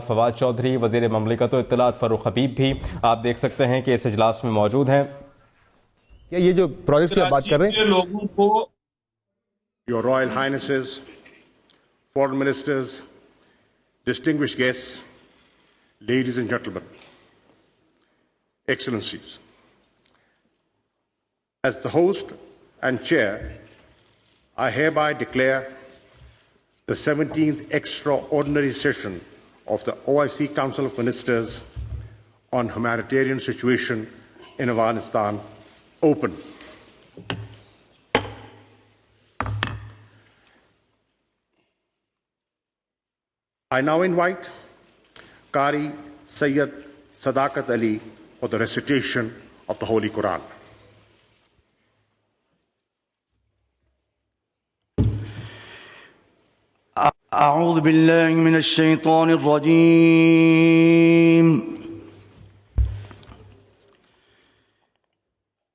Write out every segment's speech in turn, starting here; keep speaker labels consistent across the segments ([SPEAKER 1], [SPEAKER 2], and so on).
[SPEAKER 1] फवाद चौधरी, वज़ीर ममलिकत व इत्तलात फ़ारूक हबीब भी आप देख सकते हैं कि इस इजलास में मौजूद हैं।
[SPEAKER 2] क्या ये जो प्रोजेक्ट की आप बात कर रहे हैं
[SPEAKER 3] लोगों को
[SPEAKER 4] Your Royal Highnesses, Foreign Ministers, distinguished guests, ladies and gentlemen, Excellencies, as the host and chair, I hereby declare the 17th extraordinary session of the OIC Council of Ministers on humanitarian situation in Afghanistan open. I now invite Qari Sayyid Sadaqat Ali for the recitation of the Holy Quran.
[SPEAKER 5] أعوذ بالله من الشيطان الرجيم.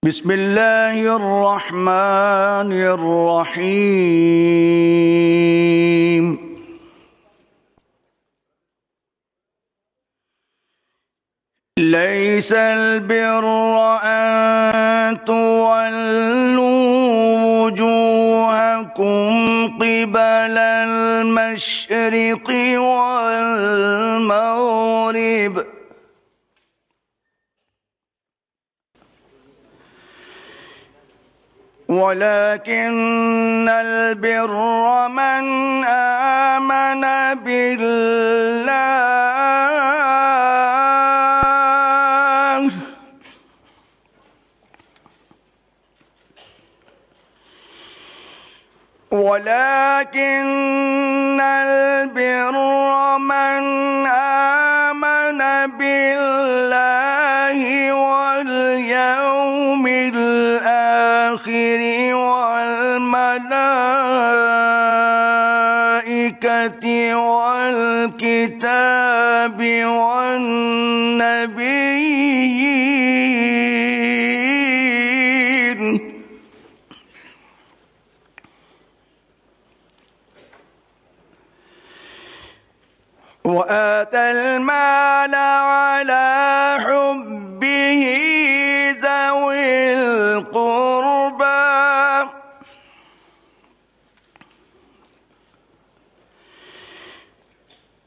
[SPEAKER 5] بسم الله الرحمن الرحيم. ليس البر أن تولوا وجوهكم قبل المشرق والمغرب ولكن البر من آمن بالله ولكن البر من آمن بالله واليوم الآخر والملائكة والكتاب والنبيين وآتى المال على حبه ذوي القربى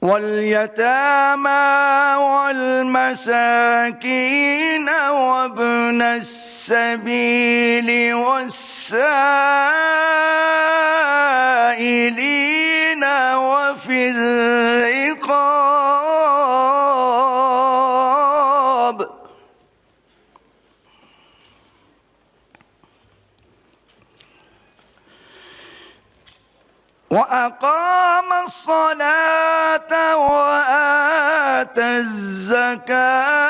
[SPEAKER 5] واليتامى والمساكين وابن السبيل والسائلين وفي الرقاب وأقام الصلاة وآتى الزكاة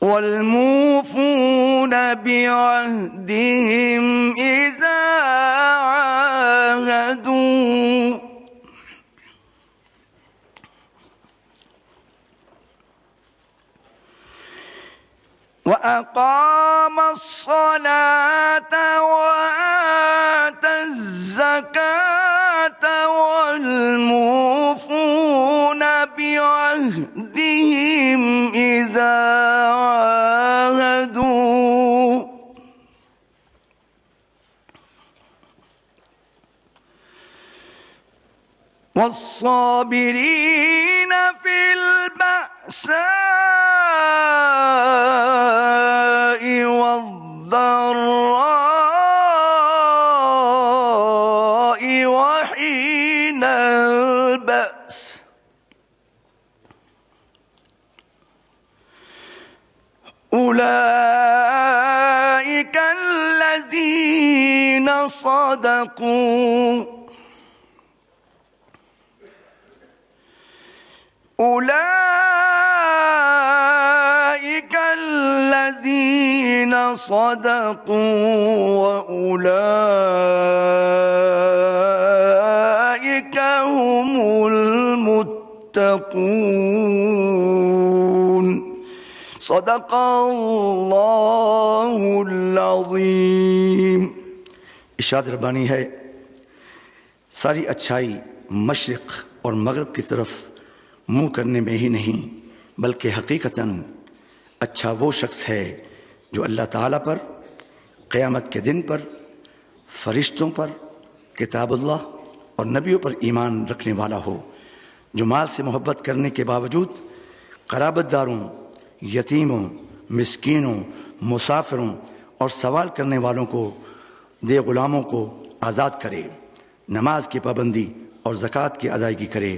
[SPEAKER 5] والموفون بعهدهم إذا عاهدوا وأقام الصلاة وآتى الزكاة والموفون بعهدهم إذا عاهدوا والصابرين في البأساء والضراء وحين البأس أولئك الذين صدقوا أولئك الذين صدقوا وأولئك هم المتقون. صدق الله العظيم. इरशाद रब्बानी है सारी अच्छाई मशरिक़ और मग़रिब की तरफ मुँह करने में ही नहीं बल्कि हकीकतन अच्छा वो शख्स है जो अल्लाह ताला पर, क़यामत के दिन पर, फ़रिश्तों पर, किताबुल्लाह और नबियों पर ईमान रखने वाला हो, जो माल से मोहब्बत करने के बावजूद क़राबतदारों, यतीमों, मिस्कीनों, मुसाफिरों और सवाल करने वालों को दे, ग़ुलामों को आज़ाद करे, नमाज की पाबंदी और ज़कात की अदायगी करे,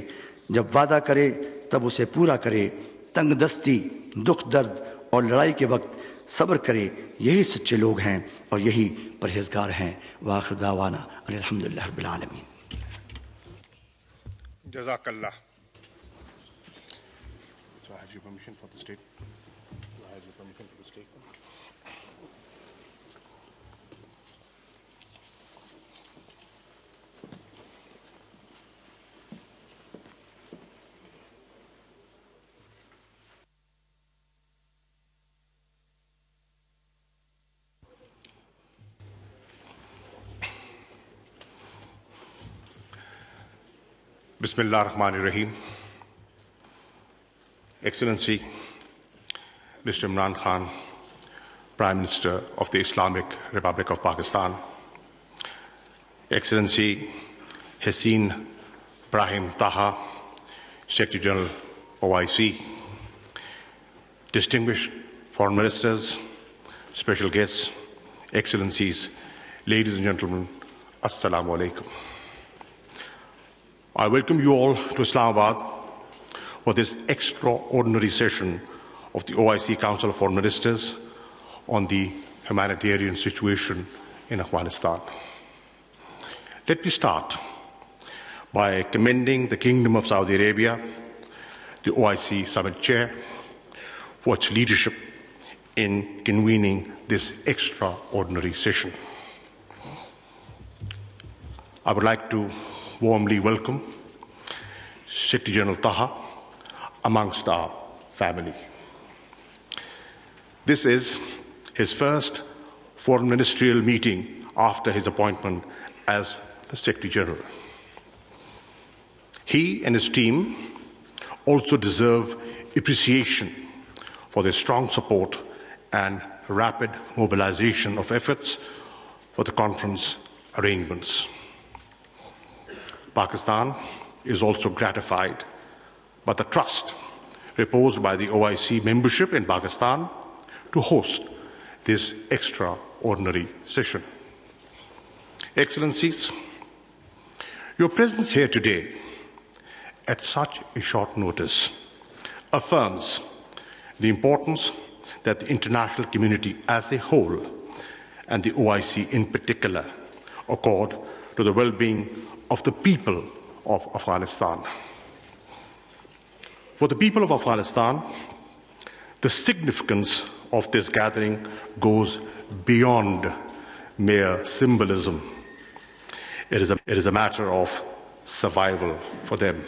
[SPEAKER 5] जब वादा करे तब उसे पूरा करे, तंग दस्ती, दुख दर्द और लड़ाई के वक्त सब्र करे। यही सच्चे लोग हैं और यही परहेज़गार हैं। वाखिर दावाना अल्हम्दुलिल्लाह रब्बिल आलमीन।
[SPEAKER 4] Jazakallah. So I have your permission for the statement. I have your permission for the statement. Bismillah ar-Rahman ar-Rahim. Excellency, Mr. Imran Khan, Prime Minister of the Islamic Republic of Pakistan, Excellency Hussein Brahim Taha, Secretary General OIC, distinguished foreign ministers, special guests, Excellencies, ladies and gentlemen, Assalamu alaikum. I welcome you all to Islamabad for this extraordinary session of the OIC Council of Foreign Ministers on the humanitarian situation in Afghanistan. Let me start by commending the Kingdom of Saudi Arabia, the OIC Summit Chair, for its leadership in convening this extraordinary session. I would like to warmly welcome Secretary General Taha amongst our family. This is his first foreign ministerial meeting after his appointment as the Secretary General. He and his team also deserve appreciation for their strong support and rapid mobilization of efforts for the conference arrangements. Pakistan is also gratified by the trust reposed by the OIC membership in Pakistan to host this extraordinary session. Excellencies, your presence here today at such a short notice affirms the importance that the international community as a whole and the OIC in particular accord to the well-being of the people of Afghanistan. For the people of Afghanistan, the significance of this gathering goes beyond mere symbolism. It is a matter of survival for them.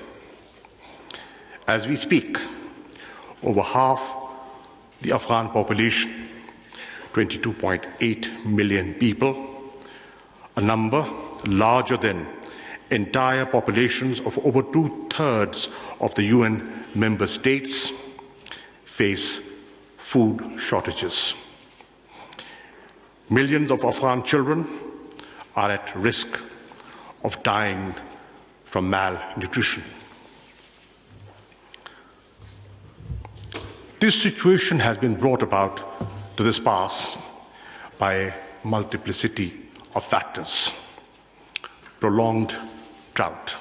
[SPEAKER 4] As we speak, over half the Afghan population, 22.8 million people, a number larger than entire populations of over 2/3 of the UN member states, face food shortages. Millions of Afghan children are at risk of dying from malnutrition. This situation has been brought about to this pass by a multiplicity of factors. Prolonged drought,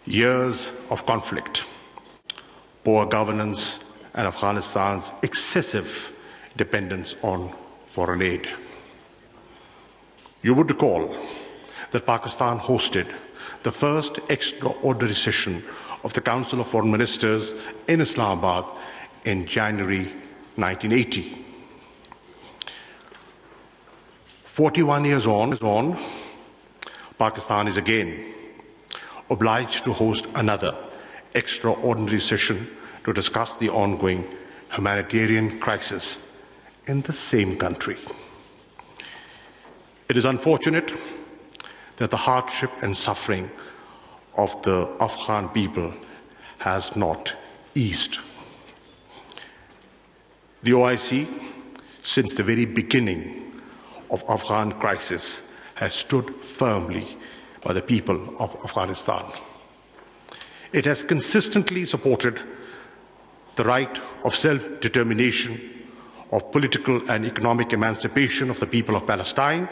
[SPEAKER 4] years of conflict, poor governance, and Afghanistan's excessive dependence on foreign aid. You would recall that Pakistan hosted the first extraordinary session of the Council of Foreign Ministers in Islamabad in January 1980. 41 years on, Pakistan is again obliged to host another extraordinary session to discuss the ongoing humanitarian crisis in the same country. It is unfortunate that the hardship and suffering of the Afghan people has not eased. The OIC, since the very beginning of Afghan crisis, has stood firmly by the people of Afghanistan. It has consistently supported the right of self-determination, of political and economic emancipation of the people of Palestine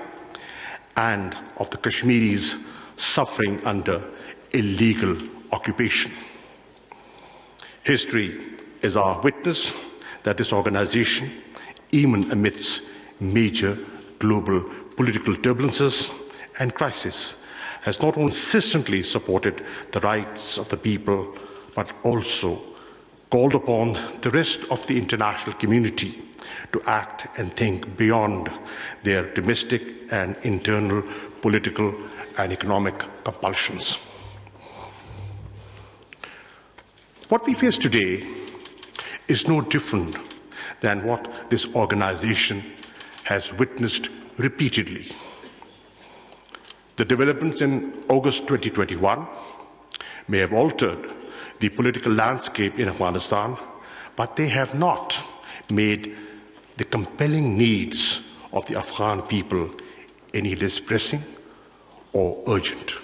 [SPEAKER 4] and of the Kashmiris suffering under illegal occupation. History is our witness that this organization, even amidst major global political turbulences and crisis, has not only consistently supported the rights of the people, but also called upon the rest of the international community to act and think beyond their domestic and internal political and economic compulsions. What we face today is no different than what this organization has witnessed repeatedly. The developments in August 2021 may have altered the political landscape in Afghanistan, but they have not made the compelling needs of the Afghan people any less pressing or urgent.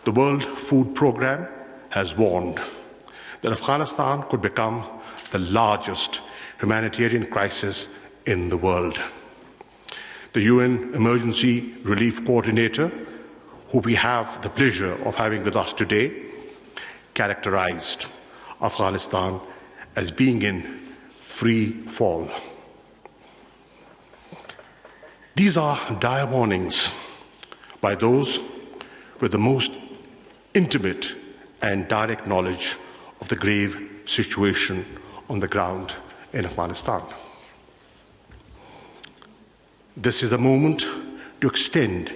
[SPEAKER 4] The World Food Programme has warned that Afghanistan could become the largest humanitarian crisis in the world. The UN Emergency Relief Coordinator, who we have the pleasure of having with us today, characterized Afghanistan as being in free fall. These are dire warnings by those with the most intimate and direct knowledge of the grave situation on the ground in Afghanistan. This is a moment to extend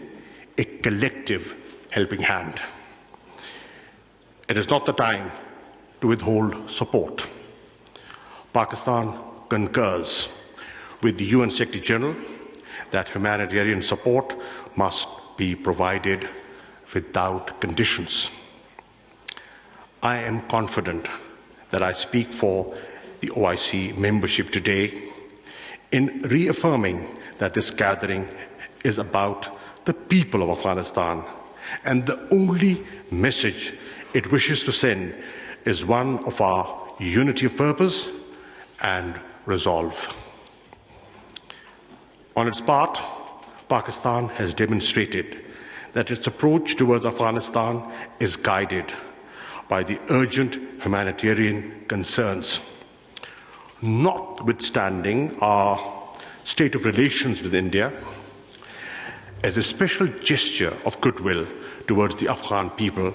[SPEAKER 4] a collective helping hand. It is not the time to withhold support. Pakistan concurs with the UN Secretary General that humanitarian support must be provided without conditions. I am confident that I speak for the OIC membership today in reaffirming that this gathering is about the people of Afghanistan, and the only message it wishes to send is one of our unity of purpose and resolve. On its part, Pakistan has demonstrated that its approach towards Afghanistan is guided by the urgent humanitarian concerns. Notwithstanding our state of relations with India, as a special gesture of goodwill towards the Afghan people,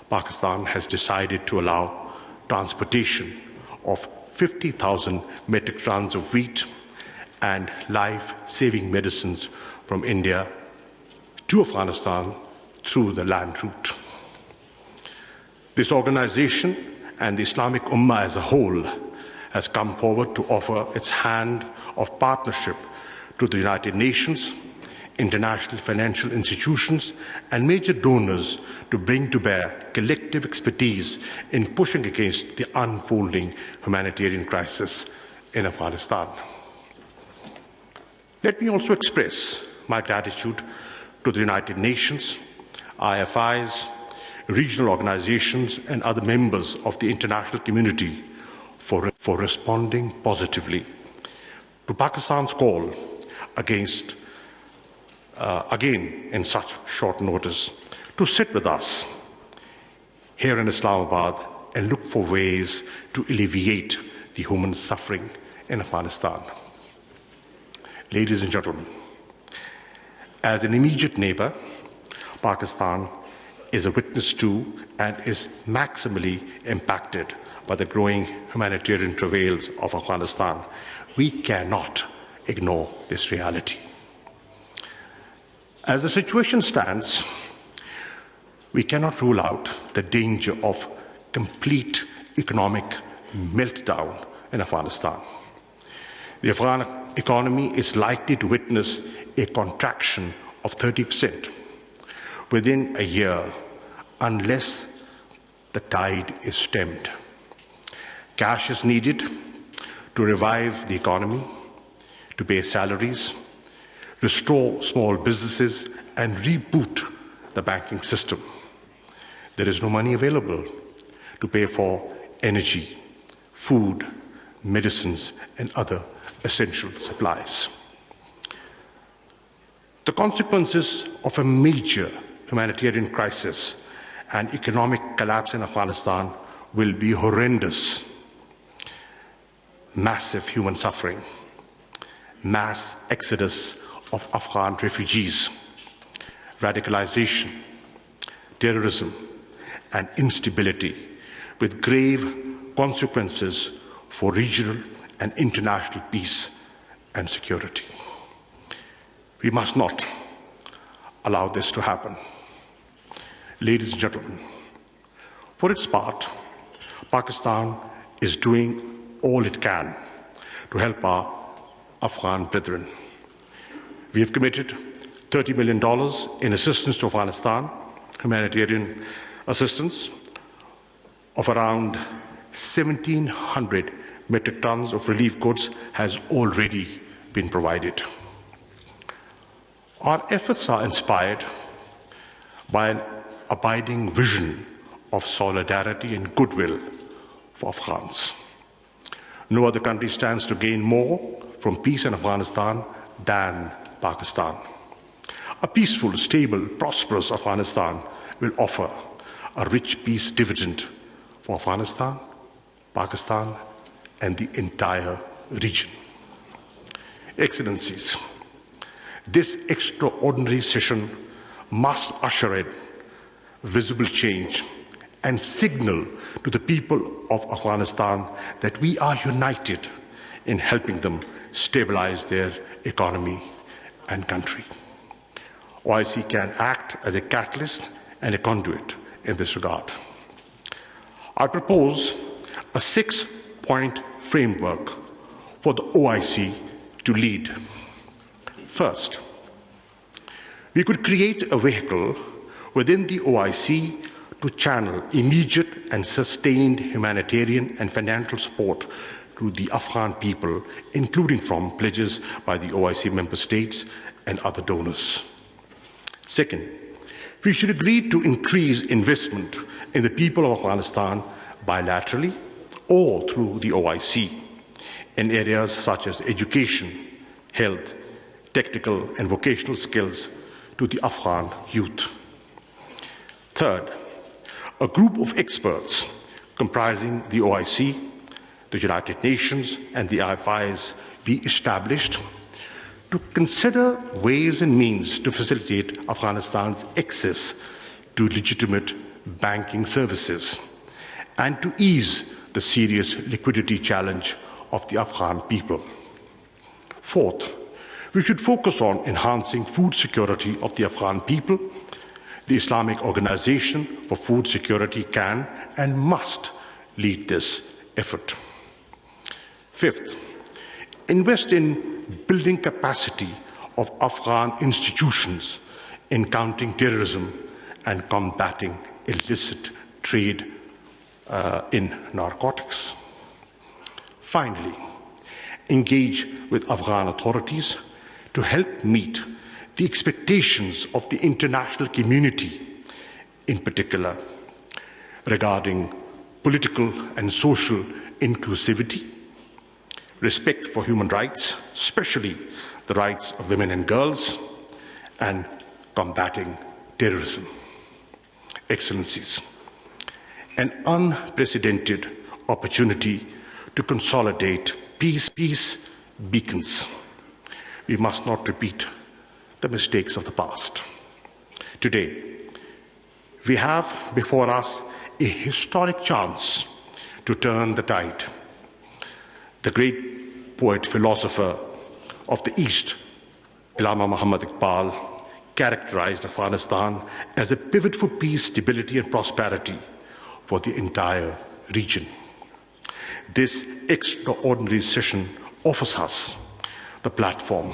[SPEAKER 4] Pakistan has decided to allow transportation of 50,000 metric tons of wheat and life-saving medicines from India to Afghanistan through the land route. This organization and the Islamic Ummah as a whole has come forward to offer its hand of partnership to the United Nations, international financial institutions, and major donors to bring to bear collective expertise in pushing against the unfolding humanitarian crisis in Afghanistan. Let me also express my gratitude to the United Nations, IFIs, regional organizations, and other members of the international community for responding positively to Pakistan's call against, again in such short notice, to sit with us here in Islamabad and look for ways to alleviate the human suffering in Afghanistan. Ladies and gentlemen, as an immediate neighbor, Pakistan is a witness to and is maximally impacted by the growing humanitarian travails of Afghanistan. We cannot ignore this reality. As the situation stands, we cannot rule out the danger of complete economic meltdown in Afghanistan. The Afghan economy is likely to witness a contraction of 30%. within a year unless the tide is stemmed. Cash is needed to revive the economy, to pay salaries, restore small businesses, and reboot the banking system. There is no money available to pay for energy, food, medicines, and other essential supplies. The consequences of a major humanitarian crisis and economic collapse in Afghanistan will be horrendous. Massive human suffering, mass exodus of Afghan refugees, radicalization, terrorism, and instability, with grave consequences for regional and international peace and security. We must not allow this to happen. Ladies and gentlemen, for its part, Pakistan is doing all it can to help our Afghan brethren. We have committed $30 million in assistance to Afghanistan, humanitarian assistance of around 1,700 metric tons of relief goods has already been provided. Our efforts are inspired by an abiding vision of solidarity and goodwill for Afghans. No other country stands to gain more from peace in Afghanistan than Pakistan. A peaceful, stable, prosperous Afghanistan will offer a rich peace dividend for Afghanistan, Pakistan, and the entire region. Excellencies, this extraordinary session must usher in visible change and signal to the people of Afghanistan that we are united in helping them stabilize their economy and country. OIC can act as a catalyst and a conduit in this regard. I propose a 6-point framework for the OIC to lead. First, we could create a vehicle within the OIC to channel immediate and sustained humanitarian and financial support to the Afghan people, including from pledges by the OIC member states and other donors. Second, we should agree to increase investment in the people of Afghanistan bilaterally or through the OIC in areas such as education, health, technical and vocational skills to the Afghan youth. Third, a group of experts comprising the OIC, the United Nations, and the IFIs be established to consider ways and means to facilitate Afghanistan's access to legitimate banking services and to ease the serious liquidity challenge of the Afghan people. Fourth, we should focus on enhancing food security of the Afghan people. The Islamic Organization for Food Security can and must lead this effort. Fifth, invest in building capacity of Afghan institutions in countering terrorism and combating illicit trade in narcotics. Finally, engage with Afghan authorities to help meet the expectations of the international community, in particular regarding political and social inclusivity, respect for human rights, especially the rights of women and girls, and combating terrorism. Excellencies, an unprecedented opportunity to consolidate peace beacons. We must not repeat the mistakes of the past. Today, we have before us a historic chance to turn the tide. The great poet, philosopher of the East, Allama Muhammad Iqbal, characterized Afghanistan as a pivot for peace, stability, and prosperity for the entire region. This extraordinary session offers us the platform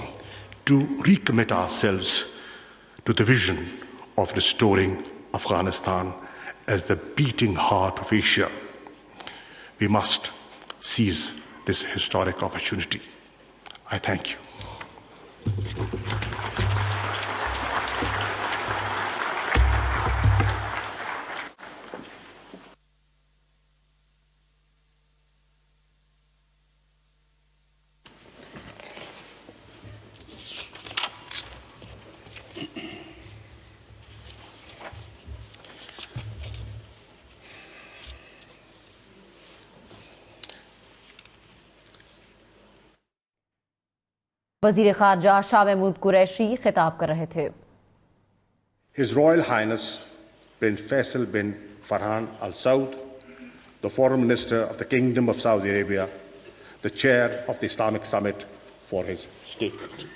[SPEAKER 4] to recommit ourselves to the vision of restoring Afghanistan as the beating heart of Asia. We must seize this historic opportunity. I thank you.
[SPEAKER 3] वज़ीर ख़ारजा शाह महमूद कुरैशी खिताब कर रहे थे।
[SPEAKER 4] His Royal Highness Prince Faisal bin Farhan Al Saud, the Foreign Minister of the Kingdom of Saudi Arabia, the Chair of the Islamic Summit, for his statement.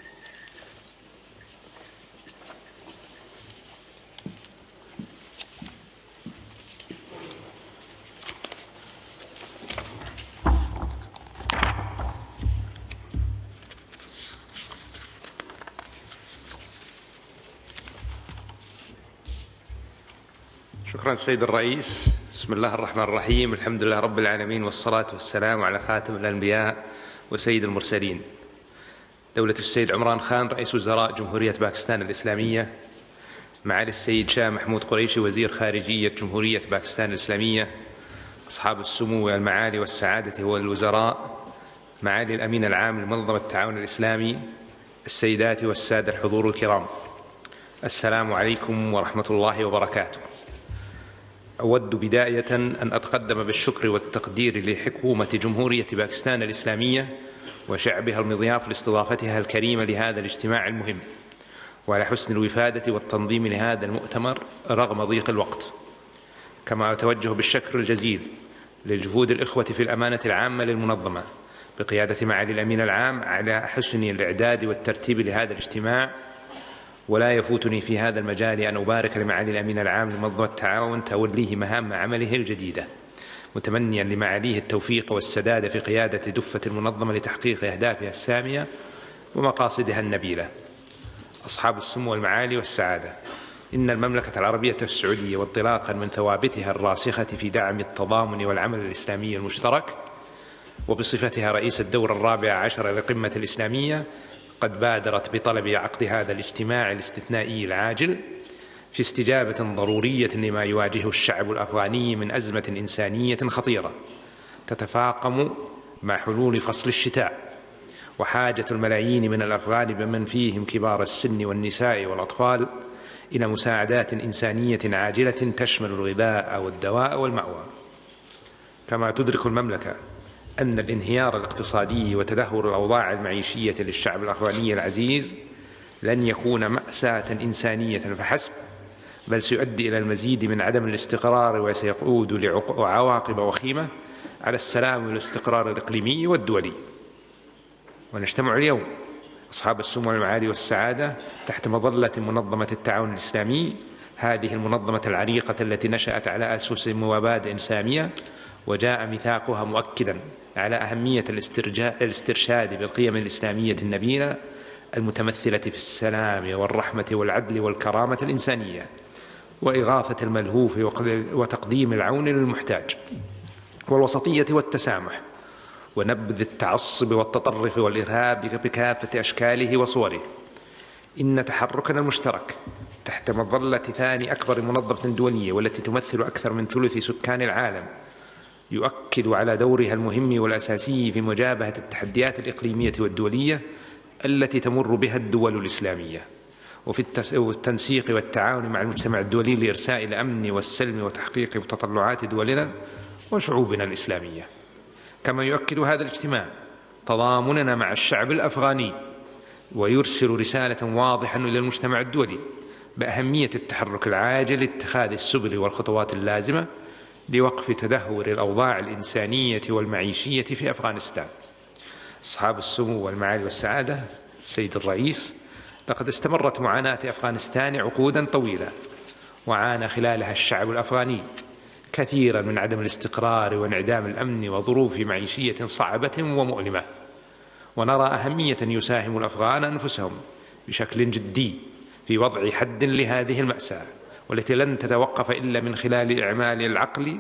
[SPEAKER 6] شكرا سيد الرئيس. بسم الله الرحمن الرحيم. الحمد لله رب العالمين، والصلاة والسلام على خاتم الأنبياء وسيد المرسلين. دولة السيد عمران خان رئيس وزراء جمهورية باكستان الإسلامية، معالي السيد شاه محمود قريشي وزير خارجية جمهورية باكستان الإسلامية، أصحاب السمو والمعالي والسعادة والوزراء، معالي الأمين العام لمنظمة التعاون الإسلامي، السيدات والسادة الحضور الكرام، السلام عليكم ورحمة الله وبركاته. أود بداية أن أتقدم بالشكر والتقدير لحكومة جمهورية باكستان الإسلامية وشعبها المضياف لاستضافتها الكريمة لهذا الاجتماع المهم، وعلى حسن الوفادة والتنظيم لهذا المؤتمر رغم ضيق الوقت. كما أتوجه بالشكر الجزيل لجهود الإخوة في الأمانة العامة للمنظمة بقيادة معالي الأمين العام على حسن الإعداد والترتيب لهذا الاجتماع. ولا يفوتني في هذا المجال أن أبارك لمعالي الأمين العام لمنظمة التعاون توليه مهام عمله الجديدة، متمنيا لمعاليه التوفيق والسداد في قيادة دفة المنظمة لتحقيق أهدافها السامية ومقاصدها النبيلة. أصحاب السمو والمعالي والسعادة، إن المملكة العربية السعودية وانطلاقا من ثوابتها الراسخة في دعم التضامن والعمل الإسلامي المشترك، وبصفتها رئيس الدورة الرابعة عشر للقمة الإسلامية، قد بادرت بطلب عقد هذا الاجتماع الاستثنائي العاجل في استجابة ضرورية لما يواجهه الشعب الأفغاني من أزمة إنسانية خطيرة تتفاقم مع حلول فصل الشتاء، وحاجة الملايين من الأفغان بمن فيهم كبار السن والنساء والأطفال إلى مساعدات إنسانية عاجلة تشمل الغذاء والدواء والمأوى. كما تدرك المملكة أن الانهيار الاقتصادي وتدهور الأوضاع المعيشية للشعب الأفغاني العزيز لن يكون مأساة إنسانية فحسب، بل سيؤدي إلى المزيد من عدم الاستقرار، وسيقود لعواقب وخيمة على السلام والاستقرار الإقليمي والدولي. ونجتمع اليوم أصحاب السمو والمعالي والسعادة تحت مظلة منظمة التعاون الإسلامي، هذه المنظمة العريقة التي نشأت على أسس ومبادئ سامية، وجاء ميثاقها مؤكدا على أهمية الاسترشاد بالقيم الإسلامية النبيلة المتمثلة في السلام والرحمة والعدل والكرامة الإنسانية، وإغاثة الملهوف وتقديم العون للمحتاج، والوسطية والتسامح، ونبذ التعصب والتطرف والإرهاب بكافة أشكاله وصوره. إن تحركنا المشترك تحت مظلة ثاني أكبر منظمة دولية والتي تمثل أكثر من ثلث سكان العالم يؤكد على دورها المهم والأساسي في مجابهة التحديات الإقليمية والدولية التي تمر بها الدول الإسلامية، وفي التنسيق والتعاون مع المجتمع الدولي لإرساء الأمن والسلم وتحقيق متطلعات دولنا وشعوبنا الإسلامية. كما يؤكد هذا الاجتماع تضامننا مع الشعب الأفغاني، ويرسل رسالة واضحة إلى المجتمع الدولي بأهمية التحرك العاجل لاتخاذ السبل والخطوات اللازمة لوقف تدهور الأوضاع الإنسانية والمعيشية في أفغانستان. أصحاب السمو والمعالي والسعادة، السيد الرئيس، لقد استمرت معاناة أفغانستان عقودا طويلة، وعانى خلالها الشعب الأفغاني كثيرا من عدم الاستقرار وانعدام الأمن وظروف معيشية صعبة ومؤلمة. ونرى أهمية يساهم الأفغان أنفسهم بشكل جدي في وضع حد لهذه المأساة، والتي لن تتوقف إلا من خلال إعمال العقل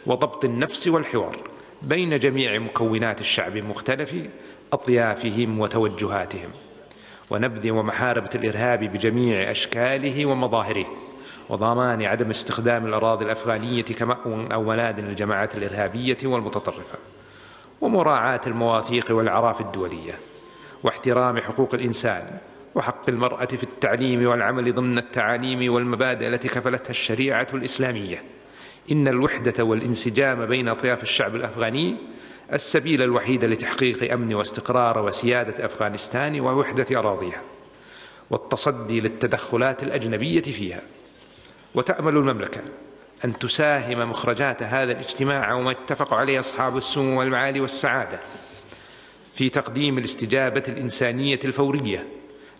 [SPEAKER 6] وضبط النفس والحوار بين جميع مكونات الشعب مختلف أطيافهم وتوجهاتهم، ونبذ ومحاربة الإرهاب بجميع أشكاله ومظاهره، وضمان عدم استخدام الأراضي الأفغانية كمأوى أو ملاذ للجماعات الإرهابية والمتطرفة، ومراعاة المواثيق والأعراف الدولية، واحترام حقوق الإنسان وحق المرأة في التعليم والعمل ضمن التعاليم والمبادئ التي كفلتها الشريعة الإسلامية. إن الوحدة والانسجام بين أطياف الشعب الأفغاني السبيل الوحيد لتحقيق أمن واستقرار وسيادة أفغانستان ووحدة أراضيها، والتصدي للتدخلات الأجنبية فيها. وتأمل المملكة أن تساهم مخرجات هذا الاجتماع وما اتفق عليه أصحاب السمو والمعالي والسعادة في تقديم الاستجابة الإنسانية الفورية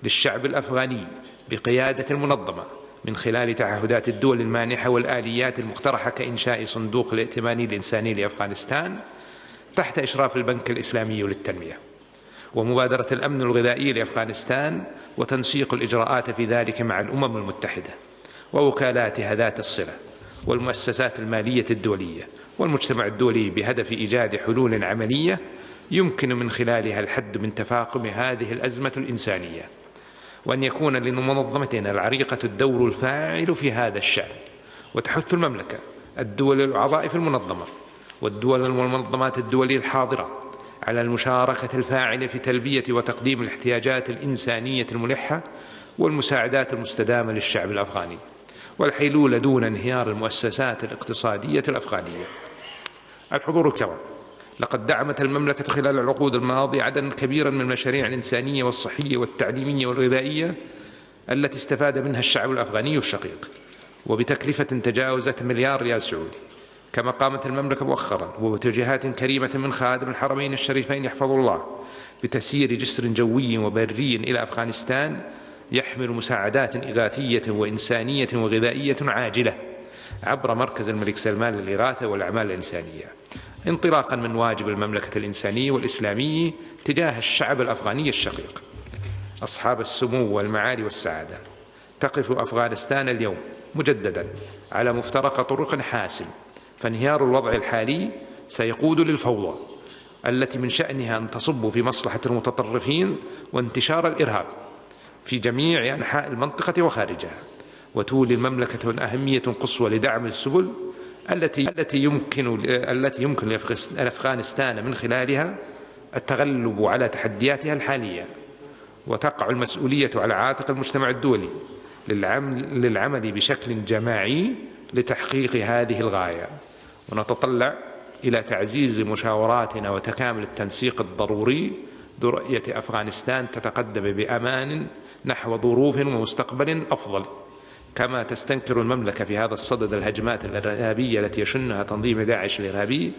[SPEAKER 6] للشعب الأفغاني بقيادة المنظمة من خلال تعهدات الدول المانحة والآليات المقترحة كإنشاء صندوق الائتمان الإنساني لأفغانستان تحت إشراف البنك الإسلامي للتنمية، ومبادرة الأمن الغذائي لأفغانستان وتنسيق الإجراءات في ذلك مع الأمم المتحدة ووكالاتها ذات الصلة والمؤسسات المالية الدولية والمجتمع الدولي بهدف إيجاد حلول عملية يمكن من خلالها الحد من تفاقم هذه الأزمة الإنسانية، وأن يكون لمنظمتنا العريقة الدور الفاعل في هذا الشأن. وتحث المملكة الدول الأعضاء في المنظمة والدول والمنظمات الدولية الحاضرة على المشاركة الفاعلة في تلبية وتقديم الاحتياجات الإنسانية الملحة والمساعدات المستدامة للشعب الأفغاني، والحلول دون انهيار المؤسسات الاقتصادية الأفغانية. الحضور الكرام، لقد دعمت المملكة خلال العقود الماضية عددا كبيرا من المشاريع الإنسانية والصحية والتعليمية والغذائية التي استفاد منها الشعب الأفغاني الشقيق، وبتكلفة تجاوزت مليار ريال سعودي. كما قامت المملكة مؤخرا وبتوجيهات كريمة من خادم الحرمين الشريفين يحفظه الله بتسيير جسر جوي وبري إلى أفغانستان يحمل مساعدات إغاثية وإنسانية وغذائية عاجلة عبر مركز الملك سلمان للإغاثة والأعمال الإنسانية، انطلاقا من واجب المملكة الإنساني والإسلامي تجاه الشعب الأفغاني الشقيق. أصحاب السمو والمعالي والسعادة، تقف أفغانستان اليوم مجددا على مفترق طرق حاسم، فانهيار الوضع الحالي سيقود للفوضى التي من شأنها أن تصب في مصلحة المتطرفين وانتشار الإرهاب في جميع أنحاء المنطقة وخارجها. وتولي المملكة أهمية قصوى لدعم السبل التي يمكن لأفغانستان من خلالها التغلب على تحدياتها الحالية، وتقع المسؤولية على عاتق المجتمع الدولي للعمل بشكل جماعي لتحقيق هذه الغاية. ونتطلع إلى تعزيز مشاوراتنا وتكامل التنسيق الضروري برؤية أفغانستان تتقدم بأمان نحو ظروف ومستقبل أفضل. كما تستنكر المملكة في هذا الصدد الهجمات الإرهابية التي يشنها تنظيم داعش الإرهابي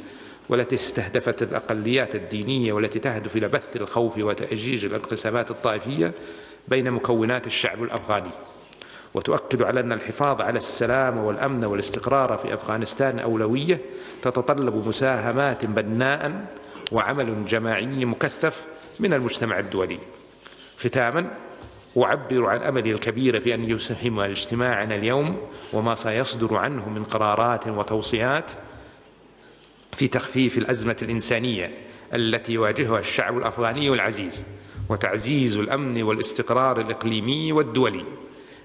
[SPEAKER 6] والتي استهدفت الأقليات الدينية والتي تهدف إلى بث الخوف وتأجيج الانقسامات الطائفية بين مكونات الشعب الأفغاني، وتؤكد على أن الحفاظ على السلام والأمن والاستقرار في أفغانستان أولوية تتطلب مساهمات بناء وعمل جماعي مكثف من المجتمع الدولي. ختاما، أعبر عن أملي الكبير في أن يسهم اجتماعنا اليوم وما سيصدر عنه من قرارات وتوصيات في تخفيف الأزمة الإنسانية التي يواجهها الشعب الأفغاني العزيز، وتعزيز الأمن والاستقرار الإقليمي والدولي.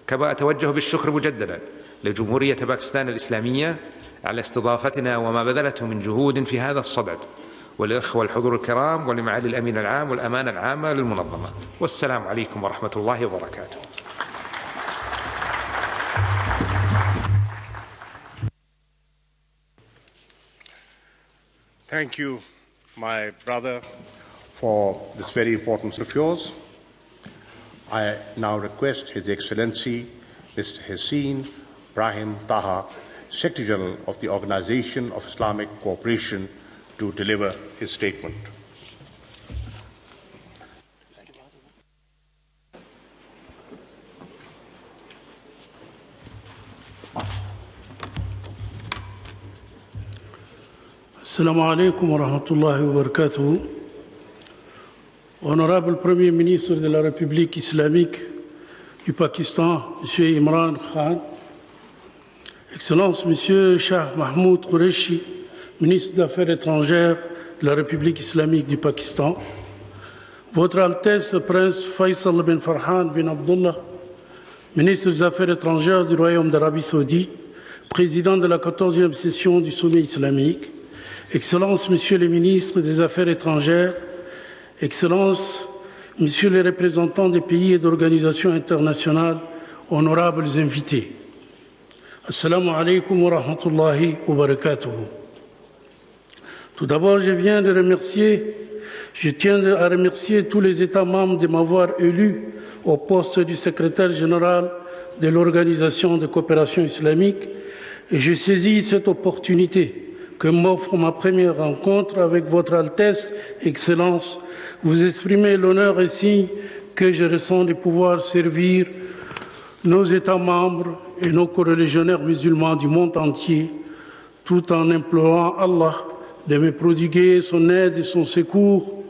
[SPEAKER 6] كما أتوجه بالشكر مجددا لجمهورية باكستان الإسلامية على استضافتنا وما بذلته من جهود في هذا الصدد، والإخوة الحضور الكرام، ولمعالي الأمين العام والأمانة العامة للمنظمة. والسلام عليكم ورحمة الله وبركاته.
[SPEAKER 4] Thank you, my brother, for this very important speech of yours. I now request His Excellency Mr. Hussein Brahim Taha, Secretary General of the Organization of Islamic Cooperation, to deliver his statement.
[SPEAKER 7] Assalamu alaikum wa rahmatullahi wa barakatuh. Honorable Premier Ministre de la République islamique du Pakistan, M. Imran Khan, Excellence M. Shah Mahmoud Qureshi, ministre des Affaires étrangères de la République islamique du Pakistan, Votre Altesse le Prince Faisal bin Farhan bin Abdullah, ministre des Affaires étrangères du Royaume d'Arabie Saoudite, président de la 14e session du Sommet islamique, Excellences, Messieurs les ministres des Affaires étrangères, Excellences, Messieurs les représentants des pays et d'organisations internationales, honorables invités. Assalamu alaikum wa rahmatullahi wa barakatuh. Tout d'abord, je tiens à remercier tous les États membres de m'avoir élu au poste du secrétaire général de l'Organisation de coopération islamique et je saisis cette opportunité que m'offre ma première rencontre avec Votre Altesse, Excellence, vous exprimer l'honneur et signe que je ressens de pouvoir servir nos États membres et nos coreligionnaires musulmans du monde entier, tout en implorant Allah de me prodiguer son aide et son secours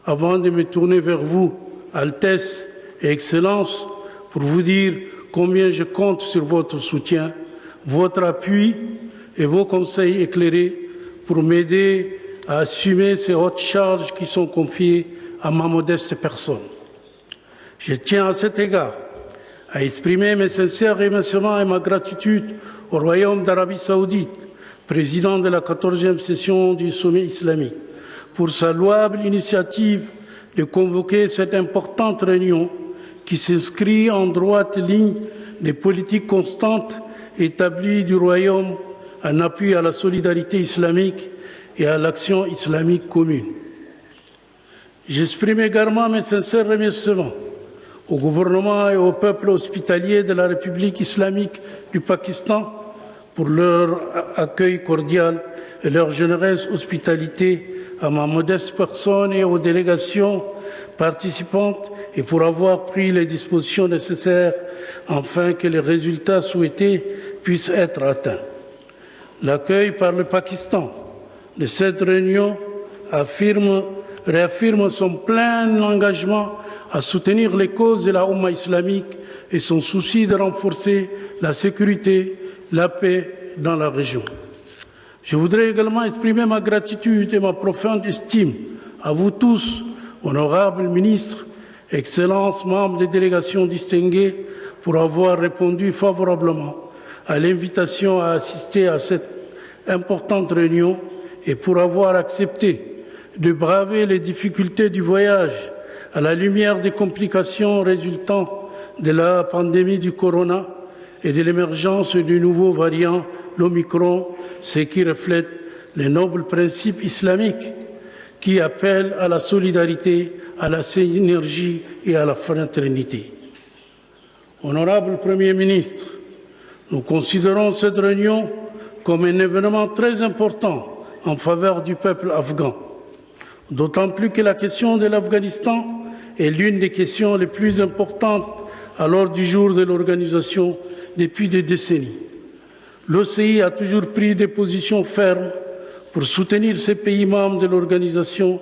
[SPEAKER 7] avant de me tourner vers vous, Altesse et Excellence, pour vous dire combien je compte sur votre soutien, votre appui et vos conseils éclairés pour m'aider à assumer ces hautes charges qui sont confiées à ma modeste personne. Je tiens à cet égard à exprimer mes sincères remerciements et ma gratitude au Royaume d'Arabie Saoudite, président de la 14e session du Sommet islamique, pour sa louable initiative de convoquer cette importante réunion qui s'inscrit en droite ligne des politiques constantes établies du Royaume en appui à la solidarité islamique et à l'action islamique commune. J'exprime également mes sincères remerciements au gouvernement et au peuple hospitalier de la République islamique du Pakistan pour leur accueil cordial et leur généreuse hospitalité à ma modeste personne et aux délégations participantes et pour avoir pris les dispositions nécessaires afin que les résultats souhaités puissent être atteints. L'accueil par le Pakistan de cette réunion réaffirme son plein engagement à soutenir les causes de la Oumma islamique et son souci de renforcer la sécurité, la paix dans la région. Je voudrais également exprimer ma gratitude et ma profonde estime à vous tous, honorables ministres, excellences, membres des délégations distinguées, pour avoir répondu favorablement à l'invitation à assister à cette importante réunion et pour avoir accepté de braver les difficultés du voyage à la lumière des complications résultant de la pandémie du corona et de l'émergence du nouveau variant, l'Omicron, ce qui reflète les nobles principes islamiques qui appellent à la solidarité, à la synergie et à la fraternité. Honorable Premier ministre, nous considérons cette réunion comme un événement très important en faveur du peuple afghan, d'autant plus que la question de l'Afghanistan est l'une des questions les plus importantes à l'ordre du jour de l'organisation depuis des décennies. L'OCI a toujours pris des positions fermes pour soutenir ces pays membres de l'organisation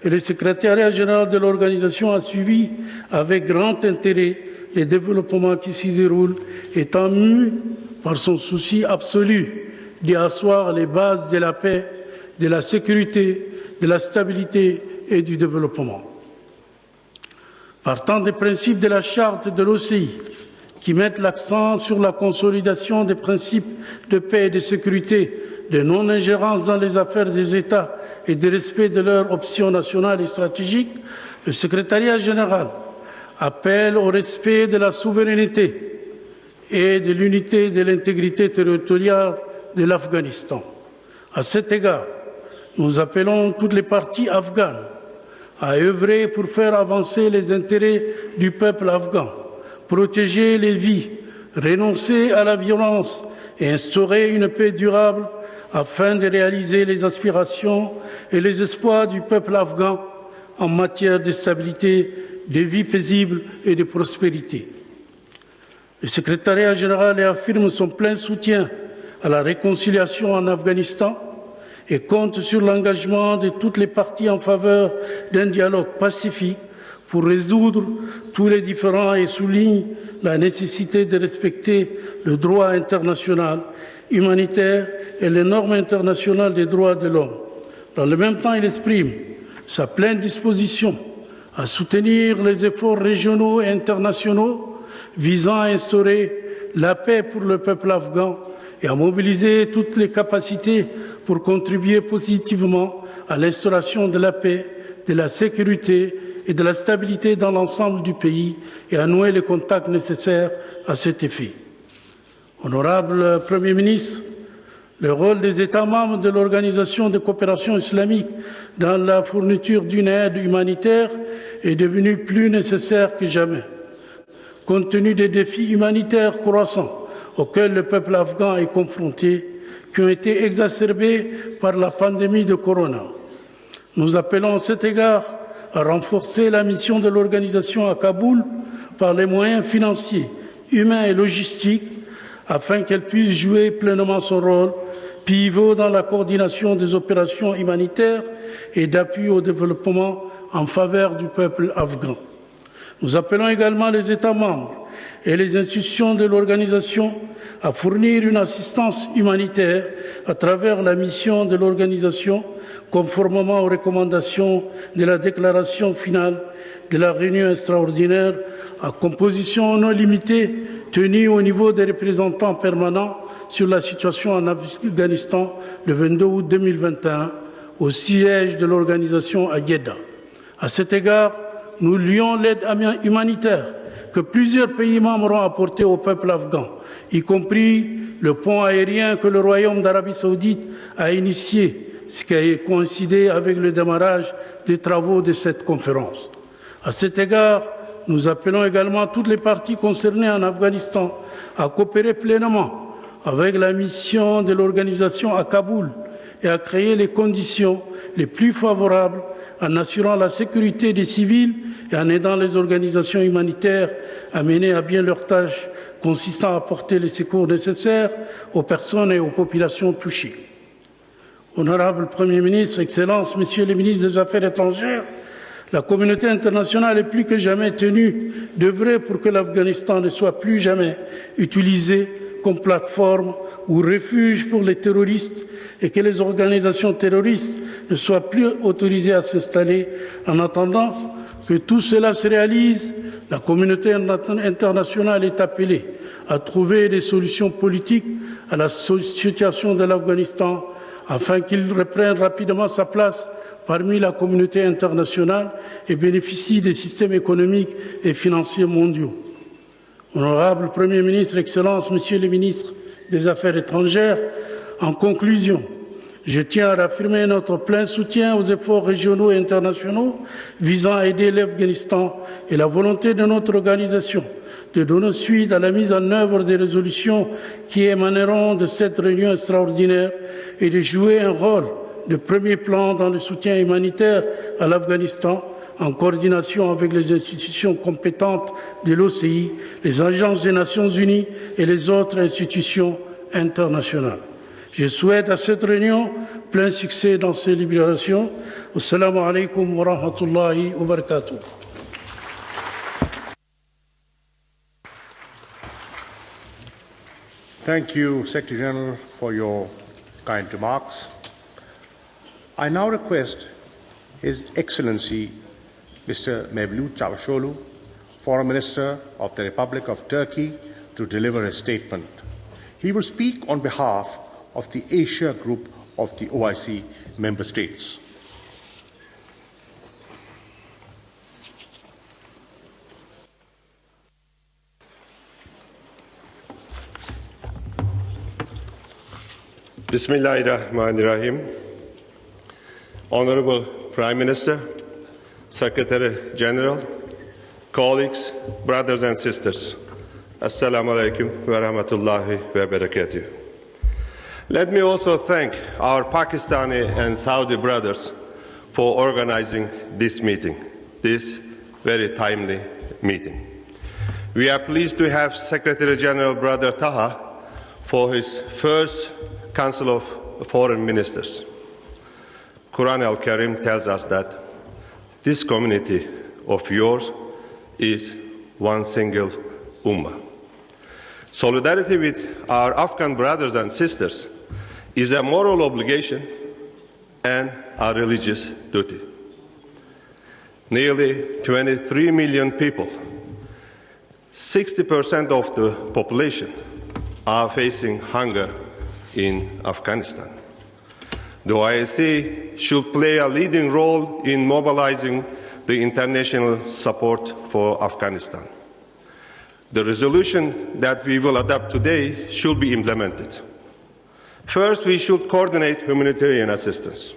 [SPEAKER 7] et le secrétariat général de l'organisation a suivi avec grand intérêt les développements qui s'y déroulent, étant mu par son souci absolu d'y asseoir les bases de la paix, de la sécurité, de la stabilité et du développement. Partant des principes de la charte de l'OCI, qui mettent l'accent sur la consolidation des principes de paix et de sécurité, de non-ingérence dans les affaires des États et de respect de leurs options nationales et stratégiques, le secrétariat général appelle au respect de la souveraineté et de l'unité et de l'intégrité territoriale de l'Afghanistan. À cet égard, nous appelons toutes les parties afghanes à œuvrer pour faire avancer les intérêts du peuple afghan, protéger les vies, renoncer à la violence et instaurer une paix durable afin de réaliser les aspirations et les espoirs du peuple afghan en matière de stabilité, de vie paisible et de prospérité. Le secrétariat général affirme son plein soutien à la réconciliation en Afghanistan et compte sur l'engagement de toutes les parties en faveur d'un dialogue pacifique pour résoudre tous les différends et souligne la nécessité de respecter le droit international humanitaire et les normes internationales des droits de l'homme. Dans le même temps, il exprime sa pleine disposition à soutenir les efforts régionaux et internationaux visant à instaurer la paix pour le peuple afghan et à mobiliser toutes les capacités pour contribuer positivement à l'instauration de la paix, de la sécurité et de la stabilité dans l'ensemble du pays et à nouer les contacts nécessaires à cet effet. Honorable Premier ministre, le rôle des États membres de l'Organisation de coopération islamique dans la fourniture d'une aide humanitaire est devenu plus nécessaire que jamais. Compte tenu des défis humanitaires croissants auxquels le peuple afghan est confronté, qui ont été exacerbés par la pandémie de corona, nous appelons à cet égard à renforcer la mission de l'organisation à Kaboul par les moyens financiers, humains et logistiques afin qu'elle puisse jouer pleinement son rôle pivot dans la coordination des opérations humanitaires et d'appui au développement en faveur du peuple afghan. Nous appelons également les États membres et les institutions de l'organisation à fournir une assistance humanitaire à travers la mission de l'organisation conformément aux recommandations de la déclaration finale de la réunion extraordinaire à composition non limitée tenue au niveau des représentants permanents sur la situation en Afghanistan le 22 août 2021 au siège de l'organisation à Jeddah. À cet égard, nous lions l'aide humanitaire que plusieurs pays membres ont apportée au peuple afghan, y compris le pont aérien que le Royaume d'Arabie saoudite a initié, ce qui a coïncidé avec le démarrage des travaux de cette conférence. À cet égard, nous appelons également toutes les parties concernées en Afghanistan à coopérer pleinement avec la mission de l'organisation à Kaboul et à créer les conditions les plus favorables en assurant la sécurité des civils et en aidant les organisations humanitaires à mener à bien leurs tâches consistant à apporter les secours nécessaires aux personnes et aux populations touchées. Honorable Premier ministre, Excellences, Messieurs les ministres des Affaires étrangères, la communauté internationale est plus que jamais tenue d'œuvrer pour que l'Afghanistan ne soit plus jamais utilisé comme plateforme ou refuge pour les terroristes et que les organisations terroristes ne soient plus autorisées à s'installer. En attendant que tout cela se réalise, la communauté internationale est appelée à trouver des solutions politiques à la situation de l'Afghanistan afin qu'il reprenne rapidement sa place parmi la communauté internationale et bénéficie des systèmes économiques et financiers mondiaux. Honorable Premier ministre, Excellences, Messieurs les ministres des Affaires étrangères, en conclusion, je tiens à réaffirmer notre plein soutien aux efforts régionaux et internationaux visant à aider l'Afghanistan et la volonté de notre organisation de donner suite à la mise en œuvre des résolutions qui émaneront de cette réunion extraordinaire et de jouer un rôle de premier plan dans le soutien humanitaire à l'Afghanistan en coordination avec les institutions compétentes de l'OCI, les agences des Nations Unies et les autres institutions internationales. Je souhaite à cette réunion plein succès dans ses libérations. Assalamu alaikum wa rahmatullahi wa barakatuh.
[SPEAKER 4] Thank you, Secretary General, for your kind remarks. I now request His Excellency Mr. Mevlut Çavuşoğlu, Foreign Minister of the Republic of Turkey, to deliver a statement. He will speak on behalf of the Asia Group of the OIC member states.
[SPEAKER 8] Bismillahirrahmanirrahim. Honorable Prime Minister, Secretary General, colleagues, brothers and sisters, Assalamu alaikum wa rahmatullahi wa barakatuh. Let me also thank our Pakistani and Saudi brothers for organizing this meeting, this very timely meeting. We are pleased to have Secretary General Brother Taha for his first Council of Foreign Ministers. Quran al-Karim tells us that this community of yours is one single ummah. Solidarity with our Afghan brothers and sisters is a moral obligation and a religious duty. Nearly 23 million people, 60% of the population, are facing hunger in Afghanistan. The OIC should play a leading role in mobilizing the international support for Afghanistan. The resolution that we will adopt today should be implemented. First, we should coordinate humanitarian assistance.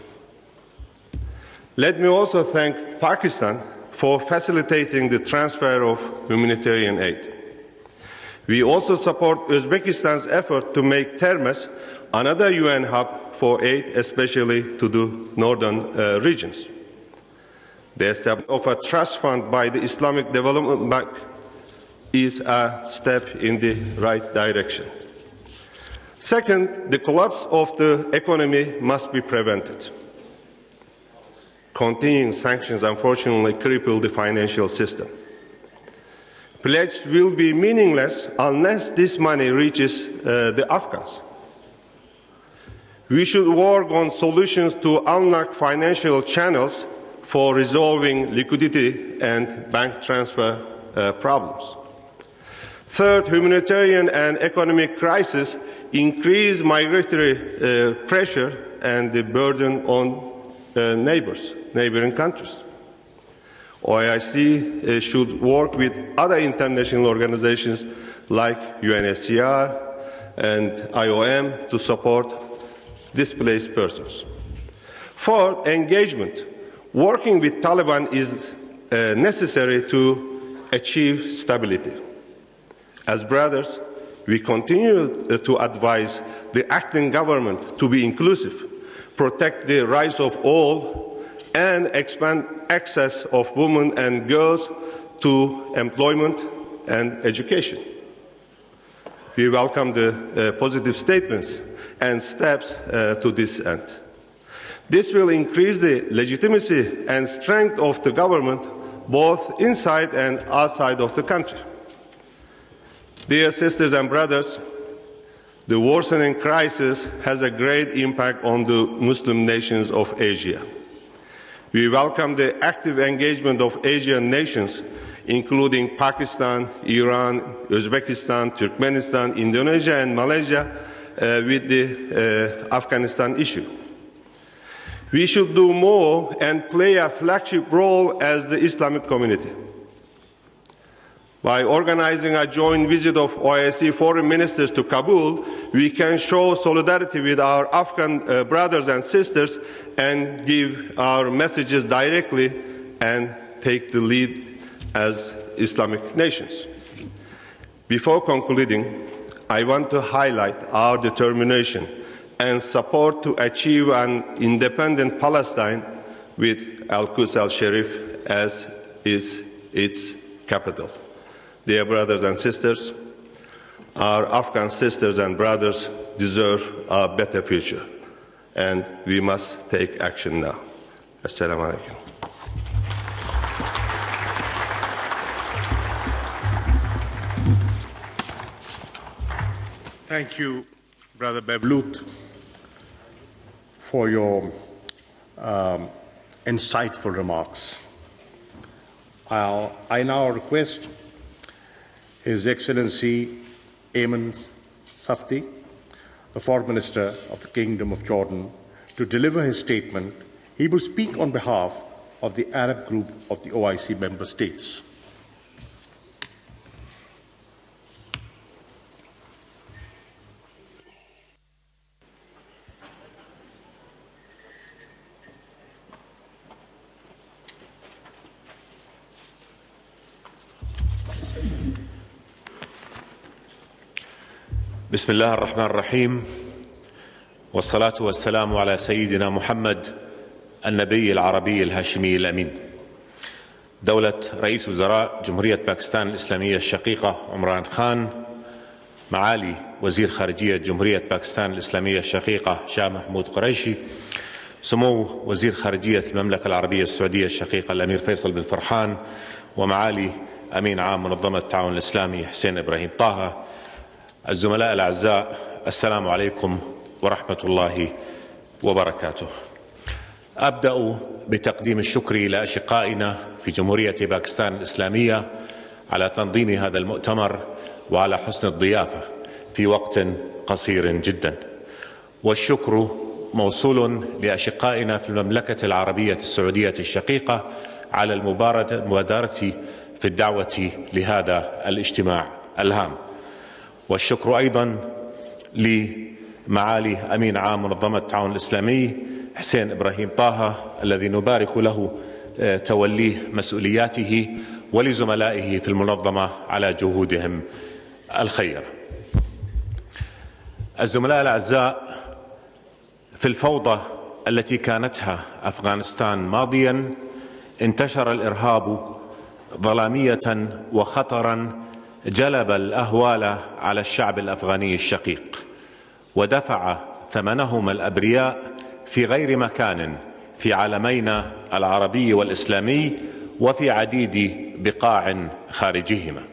[SPEAKER 8] Let me also thank Pakistan for facilitating the transfer of humanitarian aid. We also support Uzbekistan's effort to make Termes another UN hub for aid, especially to the northern regions. The establishment of a trust fund by the Islamic Development Bank is a step in the right direction. Second, the collapse of the economy must be prevented. Continuing sanctions unfortunately cripple the financial system. Pledge will be meaningless unless this money reaches the Afghans. We should work on solutions to unlock financial channels for resolving liquidity and bank transfer problems. Third, humanitarian and economic crisis increase migratory pressure and the burden on neighboring countries. OIC should work with other international organizations like UNHCR and IOM to support displaced persons. Fourth, engagement. Working with Taliban is necessary to achieve stability. As brothers, we continue to advise the acting government to be inclusive, protect the rights of all, and expand access of women and girls to employment and education. We welcome the positive statements and steps to this end. This will increase the legitimacy and strength of the government both inside and outside of the country. Dear sisters and brothers, the worsening crisis has a great impact on the Muslim nations of Asia. We welcome the active engagement of Asian nations, including Pakistan, Iran, Uzbekistan, Turkmenistan, Indonesia, and Malaysia, with the Afghanistan issue. We should do more and play a flagship role as the Islamic community. By organizing a joint visit of OIC foreign ministers to Kabul, we can show solidarity with our Afghan brothers and sisters and give our messages directly and take the lead as Islamic nations. Before concluding, I want to highlight our determination and support to achieve an independent Palestine with Al-Quds al-Sharif as is its capital. Dear brothers and sisters, our Afghan sisters and brothers deserve a better future, and we must take action now. Assalamu alaikum.
[SPEAKER 4] Thank you, Brother Bevlut, for your insightful remarks. I now request His Excellency Ayman Safdi, the Foreign Minister of the Kingdom of Jordan, to deliver his statement. He will speak on behalf of the Arab group of the OIC member states.
[SPEAKER 9] بسم الله الرحمن الرحيم والصلاة والسلام على سيدنا محمد النبي العربي الهاشمي الأمين. دولة رئيس وزراء جمهورية باكستان الإسلامية الشقيقة عمران خان، معالي وزير خارجية جمهورية باكستان الإسلامية الشقيقة شاه محمود قريشي، سمو وزير خارجية المملكة العربية السعودية الشقيقة الأمير فيصل بن فرحان، ومعالي أمين عام منظمة التعاون الإسلامي حسين إبراهيم طه، الزملاء الأعزاء، السلام عليكم ورحمة الله وبركاته. أبدأ بتقديم الشكر لأشقائنا في جمهورية باكستان الإسلامية على تنظيم هذا المؤتمر وعلى حسن الضيافة في وقت قصير جدا، والشكر موصول لأشقائنا في المملكة العربية السعودية الشقيقة على المبادرة في الدعوة لهذا الاجتماع الهام، والشكر أيضا لمعالي أمين عام منظمة التعاون الإسلامي حسين إبراهيم طه الذي نبارك له توليه مسؤولياته، ولزملائه في المنظمة على جهودهم الخيرة. الزملاء الأعزاء، في الفوضى التي كانتها أفغانستان ماضيا انتشر الإرهاب ظلامية وخطرا جلب الأهوال على الشعب الأفغاني الشقيق، ودفع ثمنهما الأبرياء في غير مكان في عالمينا العربي والإسلامي وفي عديد بقاع خارجهما.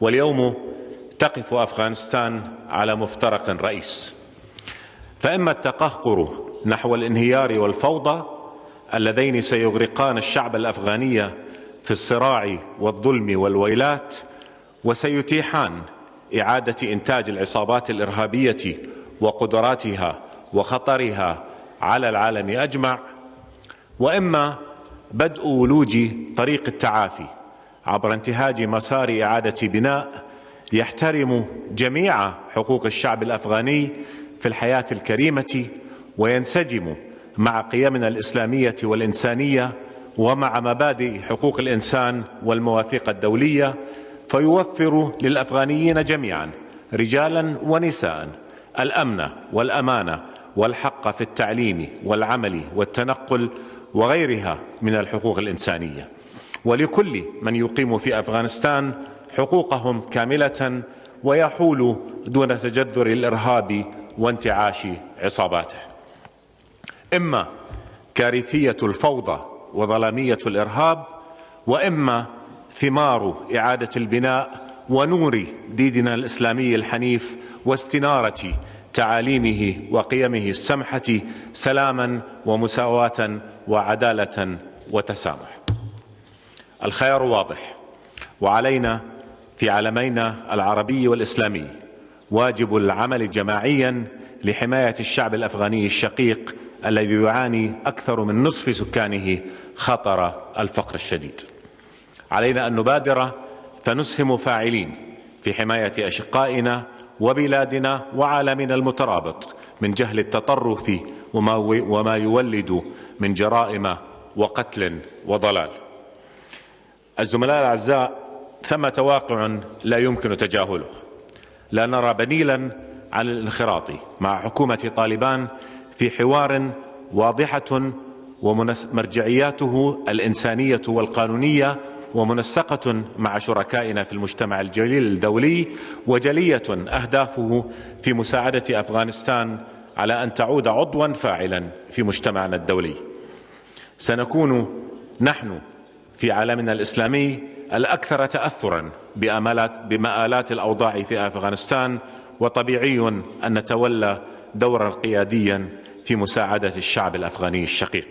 [SPEAKER 9] واليوم تقف أفغانستان على مفترق رئيس، فإما التقهقر نحو الانهيار والفوضى اللذين سيغرقان الشعب الأفغاني في الصراع والظلم والويلات، وسيتيحان إعادة إنتاج العصابات الإرهابية وقدراتها وخطرها على العالم أجمع، وإما بدء ولوج طريق التعافي عبر انتهاج مسار إعادة بناء يحترم جميع حقوق الشعب الأفغاني في الحياة الكريمة، وينسجم مع قيمنا الإسلامية والإنسانية ومع مبادئ حقوق الإنسان والمواثيق الدولية، فيوفر للأفغانيين جميعا رجالا ونساء الأمن والأمانة والحق في التعليم والعمل والتنقل وغيرها من الحقوق الإنسانية، ولكل من يقيم في أفغانستان حقوقهم كاملة ويحول دون تجذر الإرهاب وانتعاش عصاباته. إما كارثية الفوضى وظلامية الإرهاب، وإما ثمار إعادة البناء ونور ديننا الإسلامي الحنيف واستنارة تعاليمه وقيمه السمحة سلاما ومساواة وعدالة وتسامح. الخيار واضح، وعلينا في عالمينا العربي والإسلامي واجب العمل جماعيا لحماية الشعب الأفغاني الشقيق الذي يعاني أكثر من نصف سكانه خطر الفقر الشديد. علينا أن نبادر فنسهم فاعلين في حماية أشقائنا وبلادنا وعالمنا المترابط من جهل التطرف وما يولد من جرائم وقتل وضلال. الزملاء الأعزاء، ثمة واقع لا يمكن تجاهله. لا نرى بديلا عن الانخراط مع حكومة طالبان في حوار واضحة ومرجعياته الإنسانية والقانونية ومنسقة مع شركائنا في المجتمع الجليل الدولي، وجلية أهدافه في مساعدة أفغانستان على أن تعود عضوا فاعلا في مجتمعنا الدولي. سنكون نحن في عالمنا الإسلامي الأكثر تأثرا بمآلات الأوضاع في أفغانستان، وطبيعي أن نتولى دورا قياديا في مساعدة الشعب الأفغاني الشقيق.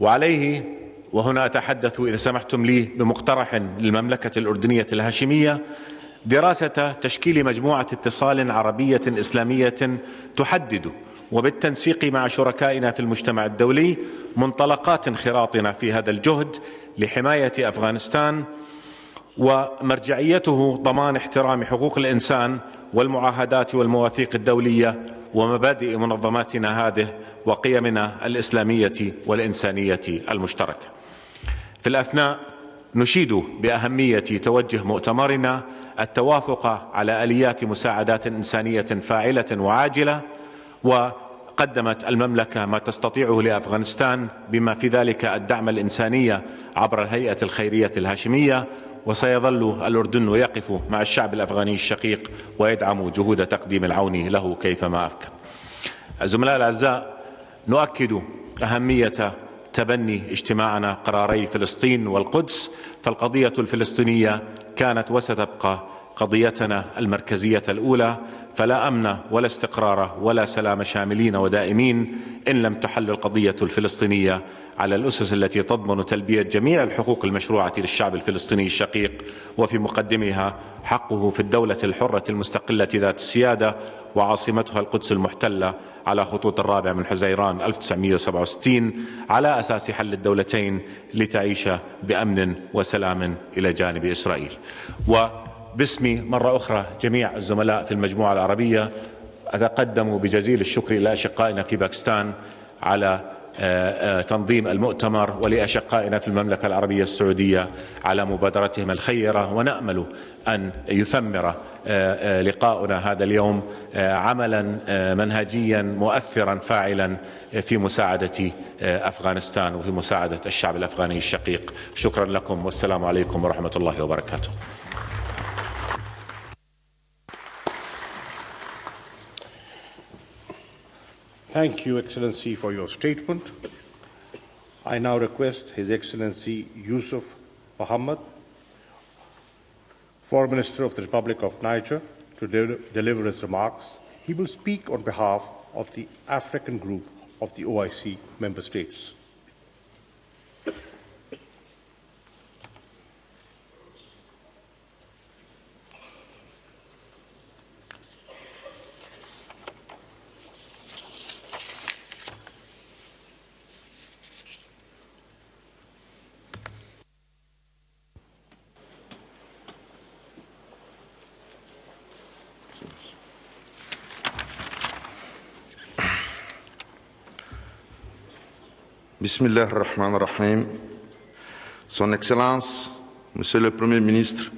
[SPEAKER 9] وعليه، وهنا أتحدث إذا سمحتم لي بمقترح للمملكة الأردنية الهاشمية، دراسة تشكيل مجموعة اتصال عربية إسلامية تحدد وبالتنسيق مع شركائنا في المجتمع الدولي منطلقات انخراطنا في هذا الجهد لحماية أفغانستان، ومرجعيته ضمان احترام حقوق الإنسان والمعاهدات والمواثيق الدولية ومبادئ منظماتنا هذه وقيمنا الإسلامية والإنسانية المشتركة. في الأثناء نشيد بأهمية توجه مؤتمرنا التوافق على آليات مساعدات إنسانية فاعلة وعاجلة، وقدمت المملكة ما تستطيعه لأفغانستان بما في ذلك الدعم الإنساني عبر الهيئة الخيرية الهاشمية، وسيظل الأردن يقف مع الشعب الأفغاني الشقيق ويدعم جهود تقديم العون له كيفما أمكن. الزملاء الأعزاء، نؤكد أهمية تبني اجتماعنا قراري فلسطين والقدس، فالقضية الفلسطينية كانت وستبقى قضيتنا المركزية الأولى، فلا أمن ولا استقرار ولا سلام شاملين ودائمين إن لم تحل القضية الفلسطينية على الأسس التي تضمن تلبية جميع الحقوق المشروعة للشعب الفلسطيني الشقيق، وفي مقدمها حقه في الدولة الحرة المستقلة ذات السيادة وعاصمتها القدس المحتلة على خطوط 4 حزيران 1967 على أساس حل الدولتين لتعيش بأمن وسلام إلى جانب إسرائيل. وباسمي مرة أخرى جميع الزملاء في المجموعة العربية أتقدم بجزيل الشكر إلى أشقائنا في باكستان على تنظيم المؤتمر، ولأشقائنا في المملكة العربية السعودية على مبادرتهم الخيرة، ونأمل أن يثمر لقاؤنا هذا اليوم عملا منهجيا مؤثرا فاعلا في مساعدة أفغانستان وفي مساعدة الشعب الأفغاني الشقيق. شكرا لكم والسلام عليكم ورحمة الله وبركاته.
[SPEAKER 4] Thank you, Excellency, for your statement. I now request His Excellency Yusuf Mohammed, Foreign Minister of the Republic of Niger, to deliver his remarks. He will speak on behalf of the African Group of the OIC member states.
[SPEAKER 10] Bismillah ar-Rahman ar-Rahim. Son Excellence, Monsieur le Premier ministre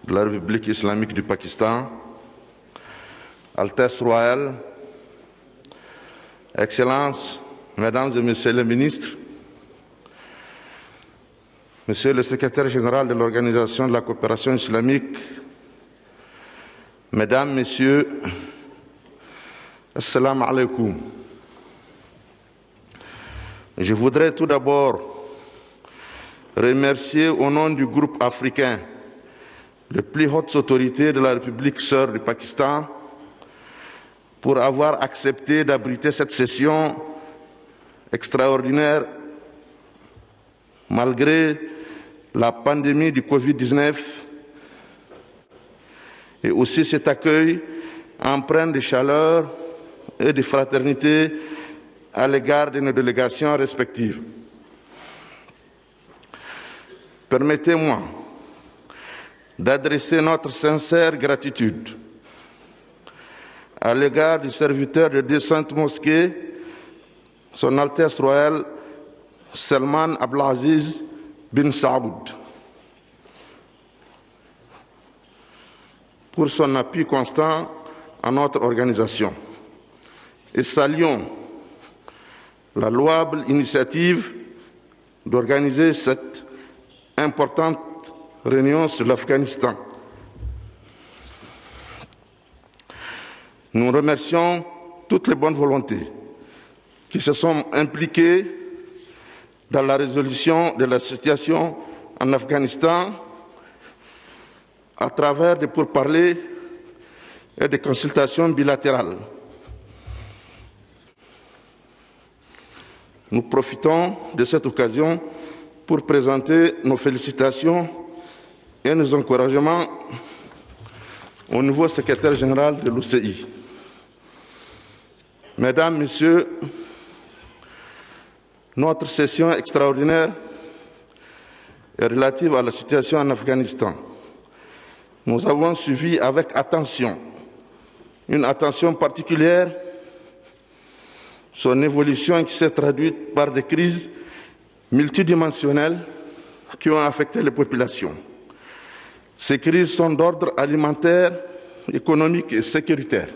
[SPEAKER 10] de la République islamique du Pakistan, Altesse royale, Excellences, Mesdames et Messieurs les ministres, Monsieur le Secrétaire général de l'Organisation de la coopération islamique, Mesdames, Messieurs, Assalamu alaikum. Je voudrais tout d'abord remercier au nom du groupe africain les plus hautes autorités de la République sœur du Pakistan pour avoir accepté d'abriter cette session extraordinaire malgré la pandémie du Covid-19 et aussi cet accueil empreint de chaleur et de fraternité à l'égard de nos délégations respectives. Permettez-moi d'adresser notre sincère gratitude à l'égard du serviteur de deux saintes mosquées, Son Altesse royale Salman Abdelaziz bin Saoud, pour son appui constant à notre organisation. Et saluons la louable initiative d'organiser cette importante réunion sur l'Afghanistan. Nous remercions toutes les bonnes volontés qui se sont impliquées dans la résolution de la situation en Afghanistan à travers des pourparlers et des consultations bilatérales. Nous profitons de cette occasion pour présenter nos félicitations et nos encouragements au nouveau secrétaire général de l'OCI. Mesdames, Messieurs, notre session extraordinaire est relative à la situation en Afghanistan. Nous avons suivi avec attention, une attention particulière, son évolution qui s'est traduite par des crises multidimensionnelles qui ont affecté les populations. Ces crises sont d'ordre alimentaire, économique et sécuritaire.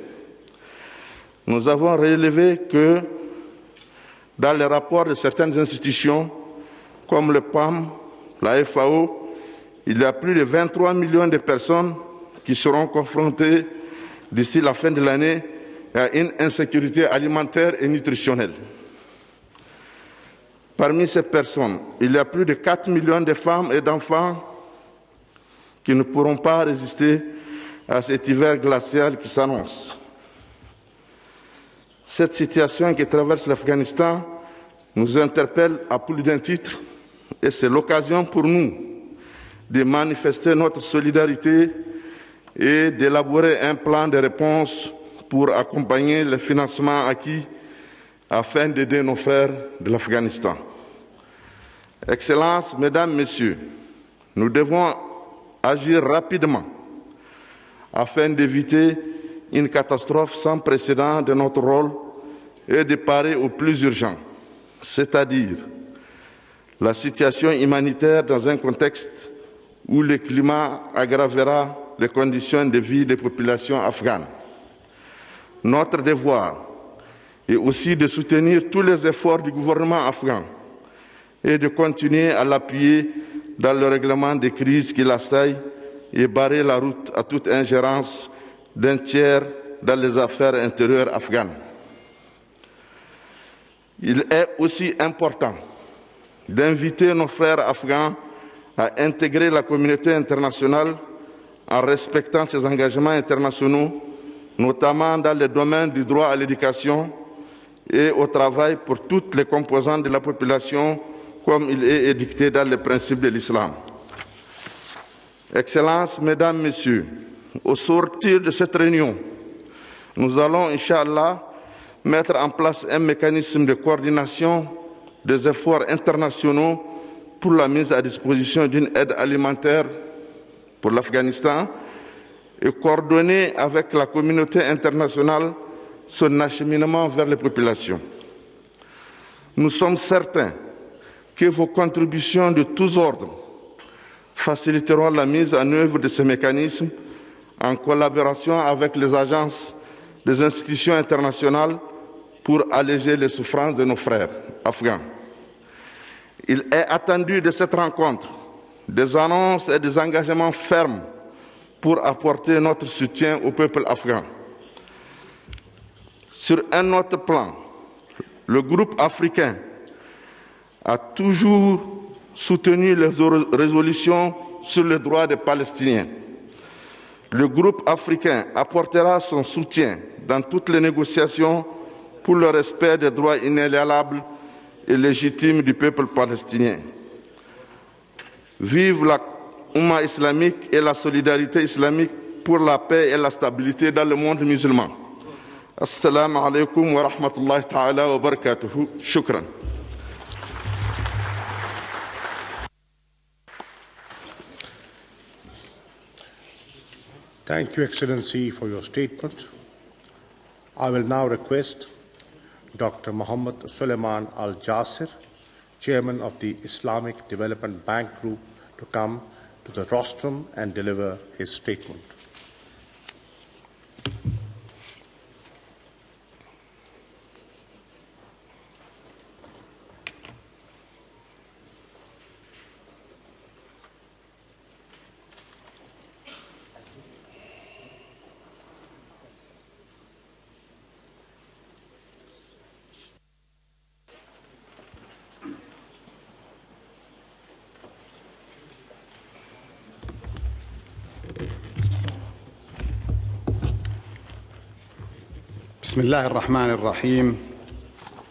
[SPEAKER 10] Nous avons relevé que dans les rapports de certaines institutions, comme le PAM, la FAO, il y a plus de 23 millions de personnes qui seront confrontées d'ici la fin de l'année à une insécurité alimentaire et nutritionnelle. Parmi ces personnes, il y a plus de 4 millions de femmes et d'enfants qui ne pourront pas résister à cet hiver glacial qui s'annonce. Cette situation qui traverse l'Afghanistan nous interpelle à plus d'un titre et c'est l'occasion pour nous de manifester notre solidarité et d'élaborer un plan de réponse pour accompagner le financement acquis afin d'aider nos frères de l'Afghanistan. Excellences, Mesdames, Messieurs, nous devons agir rapidement afin d'éviter une catastrophe sans précédent de notre rôle et de parer au plus urgent, c'est-à-dire la situation humanitaire dans un contexte où le climat aggravera les conditions de vie des populations afghanes. Notre devoir est aussi de soutenir tous les efforts du gouvernement afghan et de continuer à l'appuyer dans le règlement des crises qui l'assaillent et barrer la route à toute ingérence d'un tiers dans les affaires intérieures afghanes. Il est aussi important d'inviter nos frères afghans à intégrer la communauté internationale en respectant ses engagements internationaux, notamment dans le domaine du droit à l'éducation et au travail pour toutes les composantes de la population, comme il est édicté dans les principes de l'islam. Excellences, Mesdames, Messieurs, au sortir de cette réunion, nous allons, Inch'Allah, mettre en place un mécanisme de coordination des efforts internationaux pour la mise à disposition d'une aide alimentaire pour l'Afghanistan et coordonner avec la communauté internationale son acheminement vers les populations. Nous sommes certains que vos contributions de tous ordres faciliteront la mise en œuvre de ces mécanismes en collaboration avec les agences des institutions internationales pour alléger les souffrances de nos frères afghans. Il est attendu de cette rencontre des annonces et des engagements fermes pour apporter notre soutien au peuple afghan. Sur un autre plan, le groupe africain a toujours soutenu les résolutions sur les droits des Palestiniens. Le groupe africain apportera son soutien dans toutes les négociations pour le respect des droits inaliénables et légitimes du peuple palestinien. Vive la Oumma islamique et la solidarité islamique pour la paix et la stabilité dans le monde musulman. Assalamu alaikum wa rahmatullahi ta'ala wa barakatuhu. Shukran.
[SPEAKER 4] Thank you, Excellency, for your statement. I will now request Dr. Muhammad Suleiman Al-Jasir, Chairman of the Islamic Development Bank Group, to come to the rostrum and deliver his statement.
[SPEAKER 11] بسم الله الرحمن الرحيم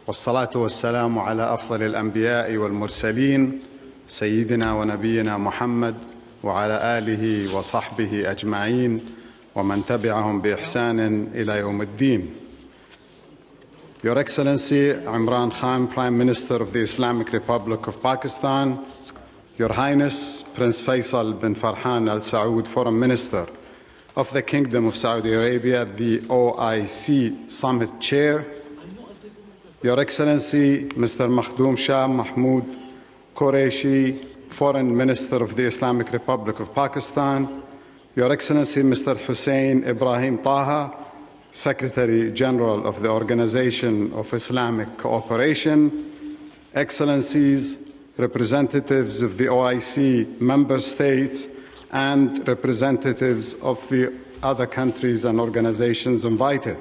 [SPEAKER 11] والصلاة والسلام على أفضل الأنبياء والمرسلين سيدنا ونبينا محمد وعلى آله وصحبه أجمعين ومن تبعهم بإحسان إلى يوم الدين. Your Excellency Imran Khan, Prime Minister of the Islamic Republic of Pakistan, Your Highness Prince Faisal bin Farhan Al Saud, Foreign Minister of the Kingdom of Saudi Arabia, the OIC Summit Chair, Your Excellency Mr. Makhdoom Shah Mahmood Qureshi, Foreign Minister of the Islamic Republic of Pakistan, Your Excellency Mr. Hussein Ibrahim Taha, Secretary General of the Organization of Islamic Cooperation, Excellencies, representatives of the OIC member states, and representatives of the other countries and organizations invited.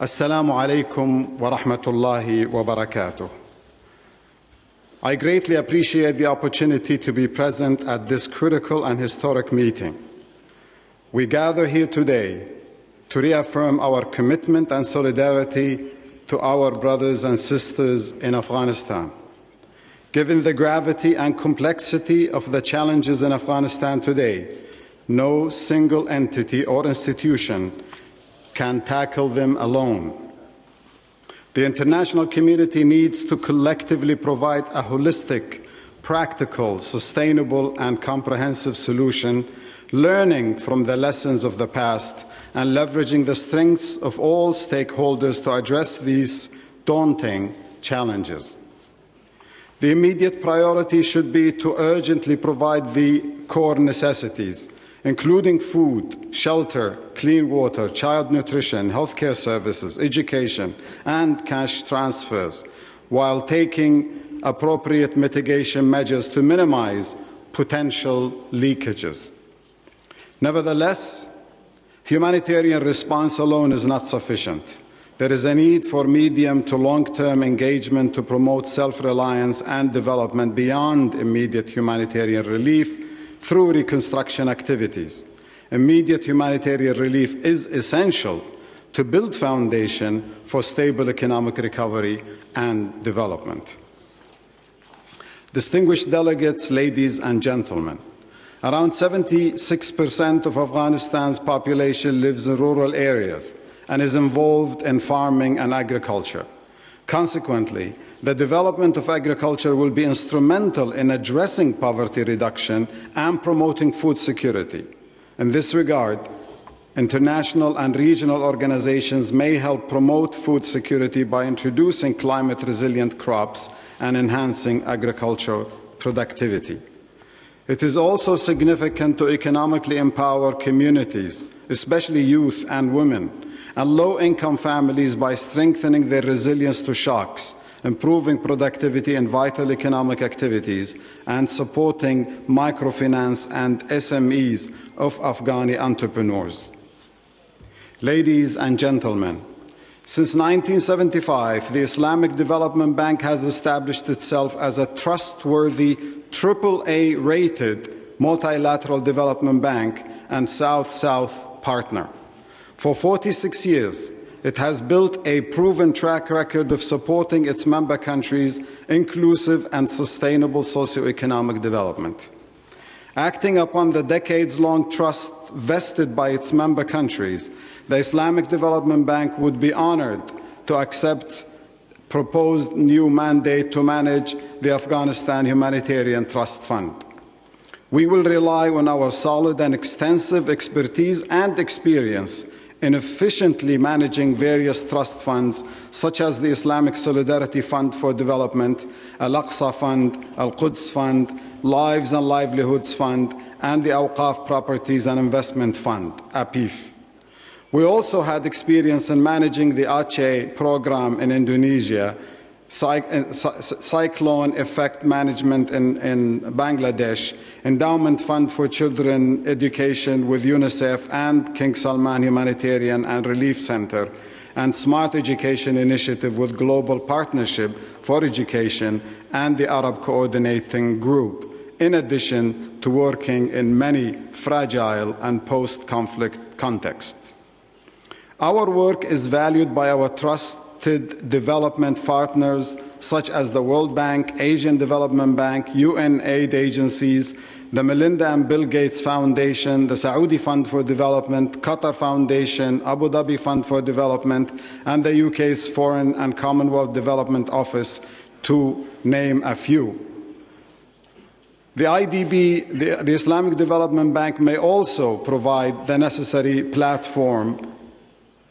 [SPEAKER 11] Assalamu alaikum wa rahmatullahi wa barakatuh. I greatly appreciate the opportunity to be present at this critical and historic meeting. We gather here today to reaffirm our commitment and solidarity to our brothers and sisters in Afghanistan. Given the gravity and complexity of the challenges in Afghanistan today, no single entity or institution can tackle them alone. The international community needs to collectively provide a holistic, practical, sustainable, and comprehensive solution, learning from the lessons of the past and leveraging the strengths of all stakeholders to address these daunting challenges. The immediate priority should be to urgently provide the core necessities, including food, shelter, clean water, child nutrition, healthcare services, education, and cash transfers, while taking appropriate mitigation measures to minimize potential leakages. Nevertheless, humanitarian response alone is not sufficient. There is a need for medium to long-term engagement to promote self-reliance and development beyond immediate humanitarian relief through reconstruction activities. Immediate humanitarian relief is essential to build foundation for stable economic recovery and development. Distinguished delegates, ladies and gentlemen, around 76% of Afghanistan's population lives in rural areas and is involved in farming and agriculture. Consequently, the development of agriculture will be instrumental in addressing poverty reduction and promoting food security. In this regard, international and regional organizations may help promote food security by introducing climate-resilient crops and enhancing agricultural productivity. It is also significant to economically empower communities, especially youth and women, and low-income families by strengthening their resilience to shocks, improving productivity in vital economic activities, and supporting microfinance and SMEs of Afghani entrepreneurs. Ladies and gentlemen, since 1975, the Islamic Development Bank has established itself as a trustworthy AAA-rated multilateral development bank and South-South partner. For 46 years, it has built a proven track record of supporting its member countries' inclusive and sustainable socio-economic development. Acting upon the decades-long trust vested by its member countries, the Islamic Development Bank would be honored to accept proposed new mandate to manage the Afghanistan Humanitarian Trust Fund. We will rely on our solid and extensive expertise and experience in efficiently managing various trust funds, such as the Islamic Solidarity Fund for Development, Al-Aqsa Fund, Al-Quds Fund, Lives and Livelihoods Fund, and the Awqaf Properties and Investment Fund, APIF. We also had experience in managing the Aceh program in Indonesia, cyclone effect management in Bangladesh, Endowment Fund for Children Education with UNICEF and King Salman Humanitarian and Relief Center, and Smart Education Initiative with Global Partnership for Education and the Arab Coordinating Group, in addition to working in many fragile and post-conflict contexts. Our work is valued by our trusted development partners such as the World Bank, Asian Development Bank, UN aid agencies, the Melinda and Bill Gates Foundation, the Saudi Fund for Development, Qatar Foundation, Abu Dhabi Fund for Development, and the UK's Foreign and Commonwealth Development Office, to name a few. The IDB, the Islamic Development Bank, may also provide the necessary platform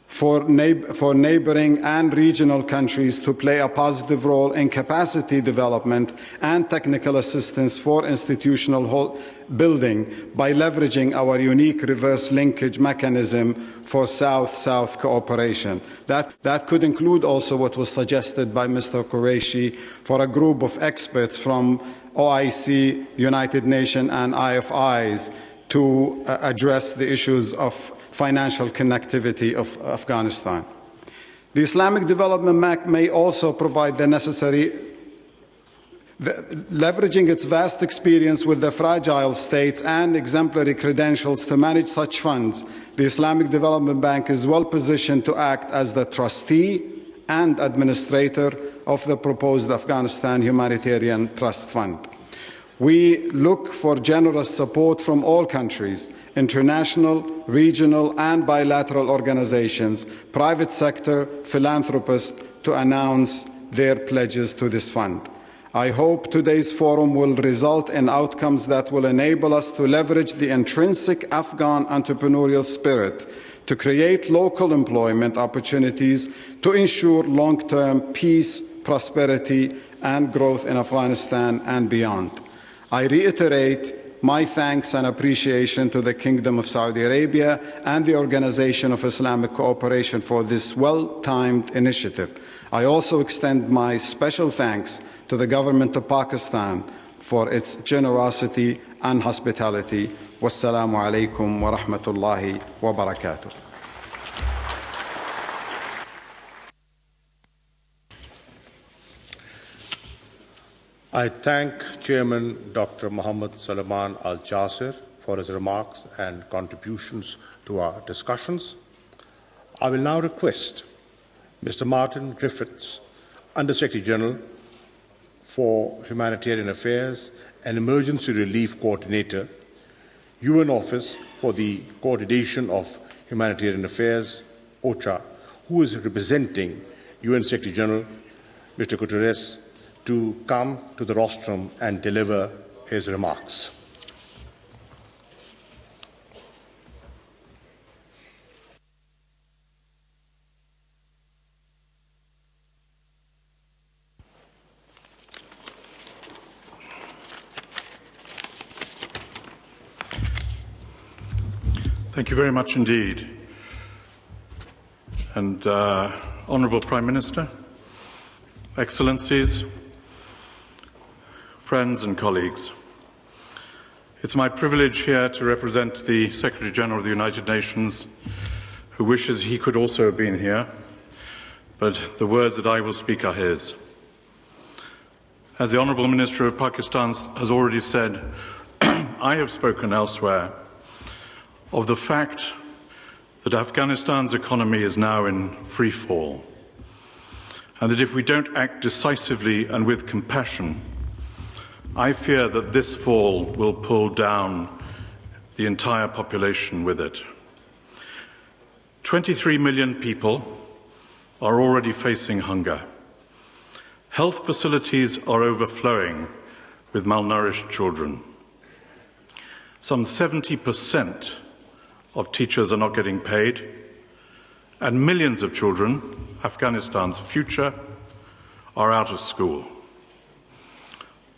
[SPEAKER 11] for neighboring and regional countries to play a positive role in capacity development and technical assistance for institutional building by leveraging our unique reverse linkage mechanism for South-South cooperation. That could include also what was suggested by Mr. Qureshi for a group of experts from OIC, United Nations and IFIs to address the issues of financial connectivity of Afghanistan. The Islamic Development Bank may also provide the necessary, leveraging its vast experience with the fragile states and exemplary credentials to manage such funds. The Islamic Development Bank is well positioned to act as the trustee and administrator of the proposed Afghanistan Humanitarian Trust Fund. We look for generous support from all countries, international, regional and bilateral organizations, private sector, philanthropists, to announce their pledges to this fund. I hope today's forum will result in outcomes that will enable us to leverage the intrinsic Afghan entrepreneurial spirit to create local employment opportunities to ensure long-term peace, prosperity and growth in Afghanistan and beyond. I reiterate my thanks and appreciation to the Kingdom of Saudi Arabia and the Organization of Islamic Cooperation for this well-timed initiative. I also extend my special thanks to the government of Pakistan for its generosity and hospitality. Wassalamu alaikum wa rahmatullahi wa barakatuh.
[SPEAKER 4] I thank Chairman Dr. Muhammad Salman Al-Jasir for his remarks and contributions to our discussions. I will now request Mr. Martin Griffiths, Under-Secretary General for Humanitarian Affairs and Emergency Relief Coordinator, UN Office for the Coordination of Humanitarian Affairs, OCHA, who is representing UN Secretary General, Mr. Guterres, to come to the rostrum and deliver his remarks.
[SPEAKER 12] Thank you very much indeed. And Honourable Prime Minister, Excellencies, friends and colleagues, it's my privilege here to represent the Secretary General of the United Nations, who wishes he could also have been here, but the words that I will speak are his. As the Honourable Minister of Pakistan has already said, I have spoken elsewhere of the fact that Afghanistan's economy is now in free fall, and that if we don't act decisively and with compassion, I fear that this fall will pull down the entire population with it. 23 million people are already facing hunger. Health facilities are overflowing with malnourished children. Some 70% of teachers are not getting paid, and millions of children, Afghanistan's future, are out of school.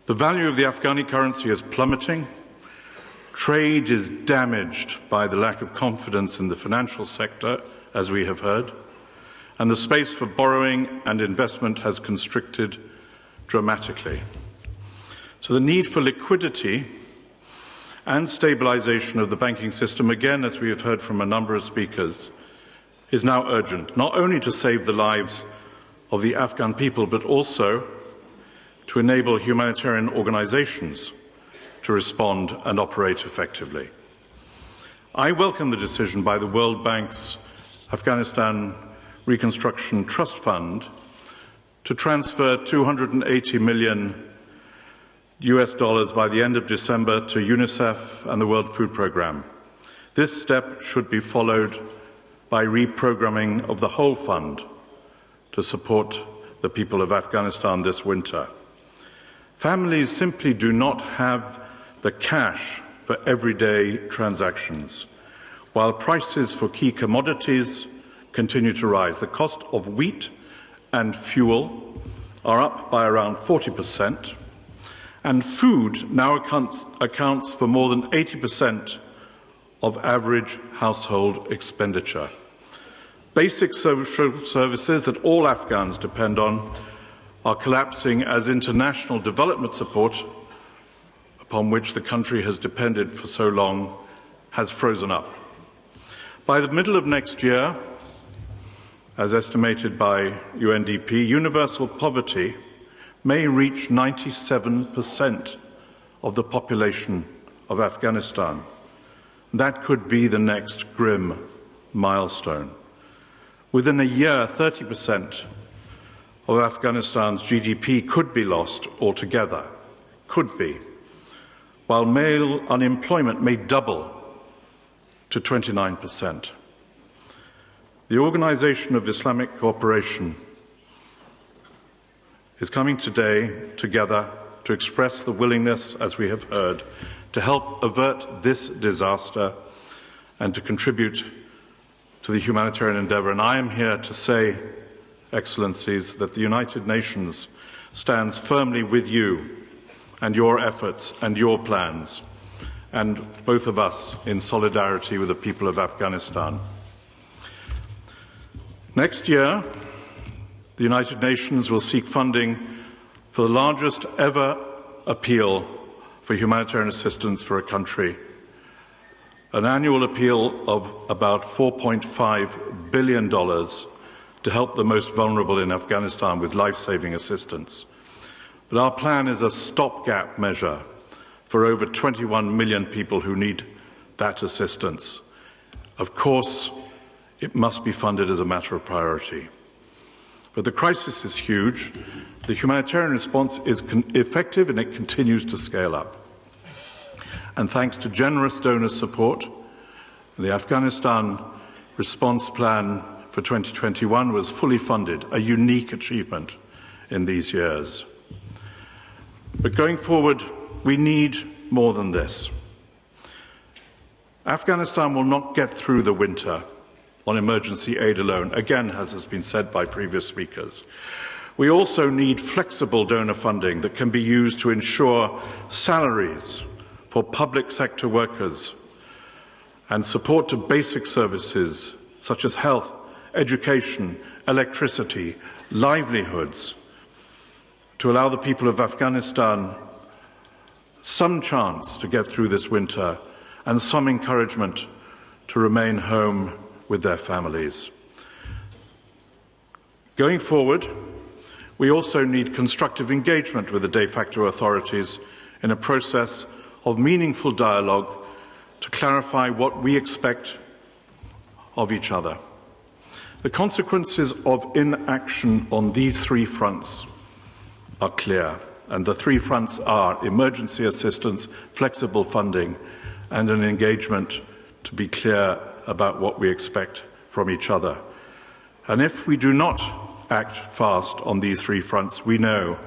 [SPEAKER 12] The value of the Afghani currency is plummeting. Trade is damaged by the lack of confidence in the financial sector, as we have heard, and the space for borrowing and investment has constricted dramatically. So the need for liquidity and stabilization of the banking system, again, as we have heard from a number of speakers, is now urgent, not only to save the lives of the Afghan people, but also to enable humanitarian organizations to respond and operate effectively. I welcome the decision by the World Bank's Afghanistan Reconstruction Trust Fund to transfer $280 million by the end of December to UNICEF and the World Food Programme. This step should be followed by reprogramming of the whole fund to support the people of Afghanistan this winter. Families simply do not have the cash for everyday transactions, while prices for key commodities continue to rise. The cost of wheat and fuel are up by around 40%, and food now accounts for more than 80% of average household expenditure. Basic social services that all Afghans depend on are collapsing as international development support, upon which the country has depended for so long, has frozen up. By the middle of next year, as estimated by UNDP, universal poverty may reach 97% of the population of Afghanistan. That could be the next grim milestone. Within a year, 30% of Afghanistan's GDP could be lost altogether, could be, while male unemployment may double to 29%. The Organization of Islamic Cooperation is coming today together to express the willingness, as we have heard, to help avert this disaster and to contribute to the humanitarian endeavour. And I am here to say, Excellencies, that the United Nations stands firmly with you and your efforts and your plans, and both of us in solidarity with the people of Afghanistan. Next year, the United Nations will seek funding for the largest ever appeal for humanitarian assistance for a country, an annual appeal of about $4.5 billion to help the most vulnerable in Afghanistan with life-saving assistance. But our plan is a stopgap measure for over 21 million people who need that assistance. Of course, it must be funded as a matter of priority. But the crisis is huge. The humanitarian response is effective and it continues to scale up. And thanks to generous donor support, the Afghanistan response plan for 2021 was fully funded, a unique achievement in these years. But going forward, we need more than this. Afghanistan will not get through the winter on emergency aid alone, again, as has been said by previous speakers. We also need flexible donor funding that can be used to ensure salaries for public sector workers and support to basic services such as health, education, electricity, livelihoods, to allow the people of Afghanistan some chance to get through this winter and some encouragement to remain home with their families. Going forward, we also need constructive engagement with the de facto authorities in a process of meaningful dialogue to clarify what we expect of each other. The consequences of inaction on these three fronts are clear, and the three fronts are emergency assistance, flexible funding, and an engagement to be clear about what we expect from each other. And if we do not act fast on these three fronts, we know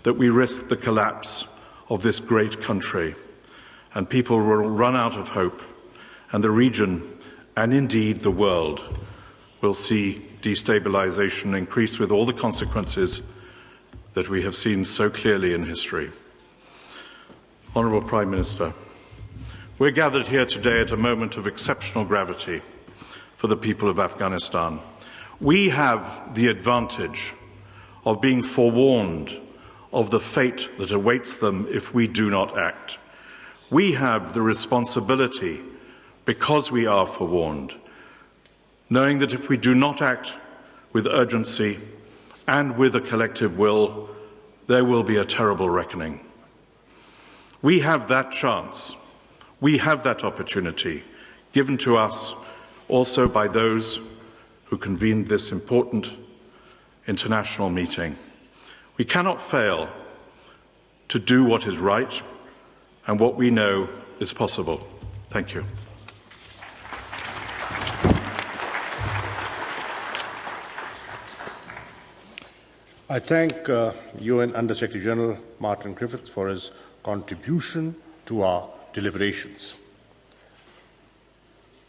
[SPEAKER 12] that we risk the collapse of this great country, and people will run out of hope, and the region, and indeed the world, will see destabilization increase with all the consequences that we have seen so clearly in history. Honourable Prime Minister, we're gathered here today at a moment of exceptional gravity for the people of Afghanistan. We have the advantage of being forewarned of the fate that awaits them if we do not act. We have the responsibility, because we are forewarned, knowing that if we do not act with urgency and with a collective will, there will be a terrible reckoning. We have that chance. We have that opportunity given to us also by those who convened this important international meeting. We cannot fail to do what is right and what we know is possible. Thank you.
[SPEAKER 4] I thank UN Under-Secretary General Martin Griffiths for his contribution to our deliberations.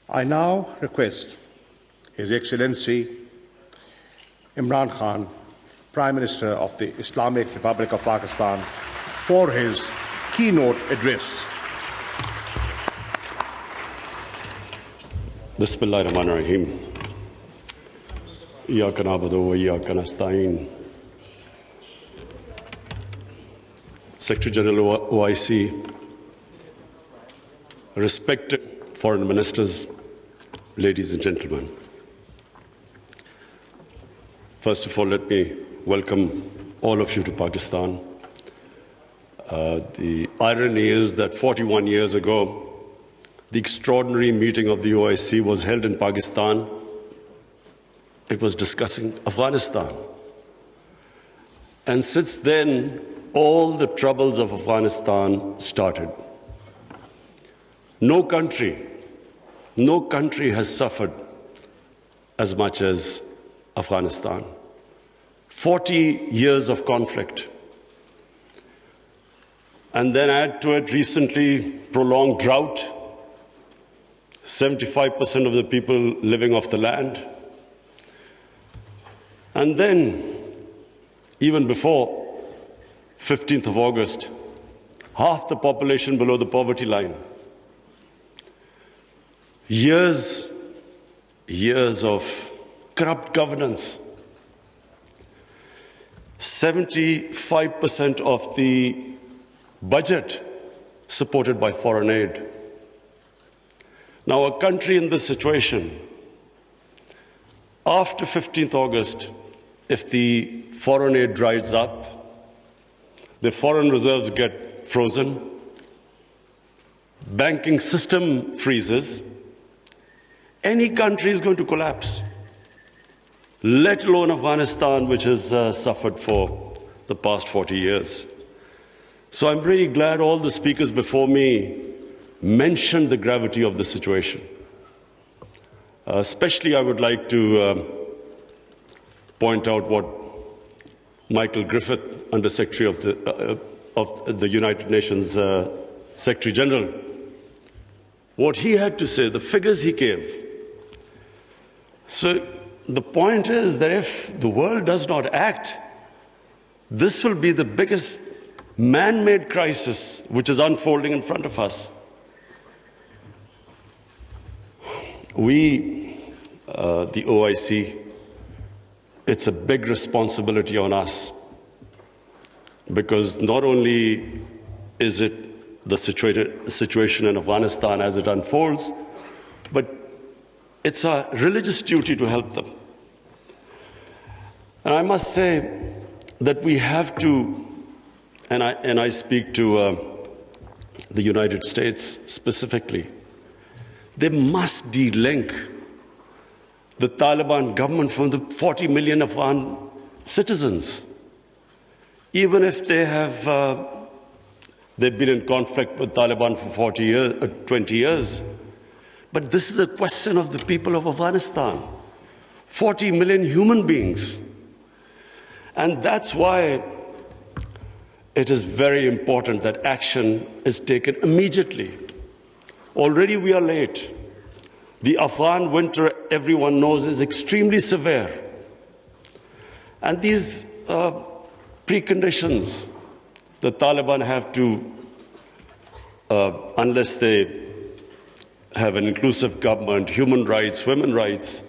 [SPEAKER 4] I now request His Excellency Imran Khan, Prime Minister of the Islamic Republic of Pakistan, for his keynote address.
[SPEAKER 13] Bismillahirrahmanirrahim. Iyyaka na'budu wa iyyaka nasta'in. Secretary General OIC, respected foreign ministers, ladies and gentlemen. First of all, let me welcome all of you to Pakistan. The irony is that 41 years ago, the extraordinary meeting of the OIC was held in Pakistan. It was discussing Afghanistan. And since then, all the troubles of Afghanistan started. No country has suffered as much as Afghanistan. 40 years of conflict. And then add to it recently prolonged drought, 75% of the people living off the land. And then, even before 15th of August, half the population below the poverty line. Years of corrupt governance. 75% of the budget supported by foreign aid. Now, a country in this situation, after 15th August, if the foreign aid dries up, the foreign reserves get frozen, banking system freezes, any country is going to collapse, let alone Afghanistan, which has suffered for the past 40 years. So I'm really glad all the speakers before me mentioned the gravity of the situation. Especially, I would like to point out what Michael Griffith, Under Secretary of the United Nations Secretary General, what he had to say, the figures he gave. So the point is that if the world does not act, this will be the biggest man-made crisis which is unfolding in front of us. We, the OIC, it's a big responsibility on us, because not only is it the situation in Afghanistan as it unfolds, but it's a religious duty to help them. And I must say that we have to, and I speak to the United States specifically, they must de-link the Taliban government from the 40 million Afghan citizens. Even if they have they've been in conflict with Taliban for 20 years. But this is a question of the people of Afghanistan. 40 million human beings. And that's why it is very important that action is taken immediately. Already we are late. The Afghan winter, everyone knows, is extremely severe. And these preconditions, the Taliban have to, unless they have an inclusive government, human rights, women's rights,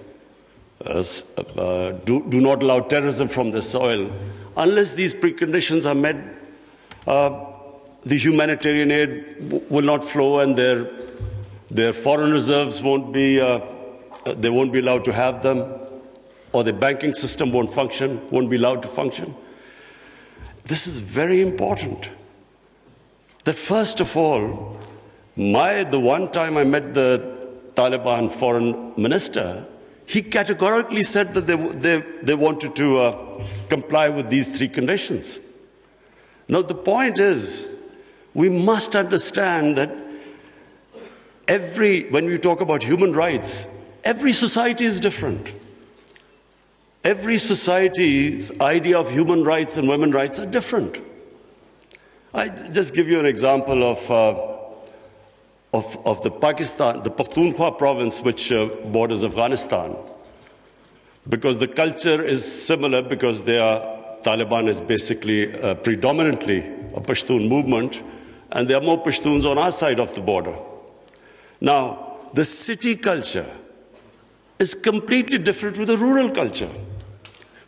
[SPEAKER 13] do not allow terrorism from the soil. Unless these preconditions are met, the humanitarian aid will not flow, and their foreign reserves won't be allowed to have them, or the banking system won't be allowed to function. This is very important. That first of all, the one time I met the Taliban foreign minister, he categorically said that they wanted to comply with these three conditions. Now, the point is, we must understand that when we talk about human rights, every society is different. Every society's idea of human rights and women's rights are different. I just give you an example of the Pakhtunkhwa province, which borders Afghanistan, because the culture is similar, because Taliban is basically predominantly a Pashtun movement, and there are more Pashtuns on our side of the border. Now, the city culture is completely different with the rural culture.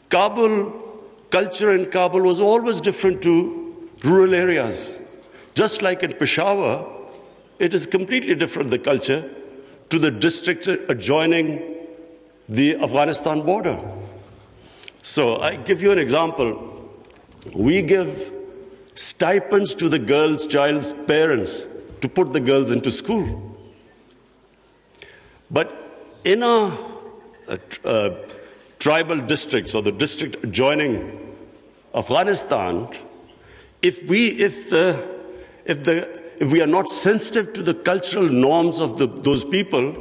[SPEAKER 13] Culture in Kabul was always different to rural areas. Just like in Peshawar, it is completely different, the culture, to the district adjoining the Afghanistan border. So I give you an example. We give stipends to the child's parents to put the girls into school. But in our tribal districts or the district adjoining Afghanistan, if we are not sensitive to the cultural norms of those people,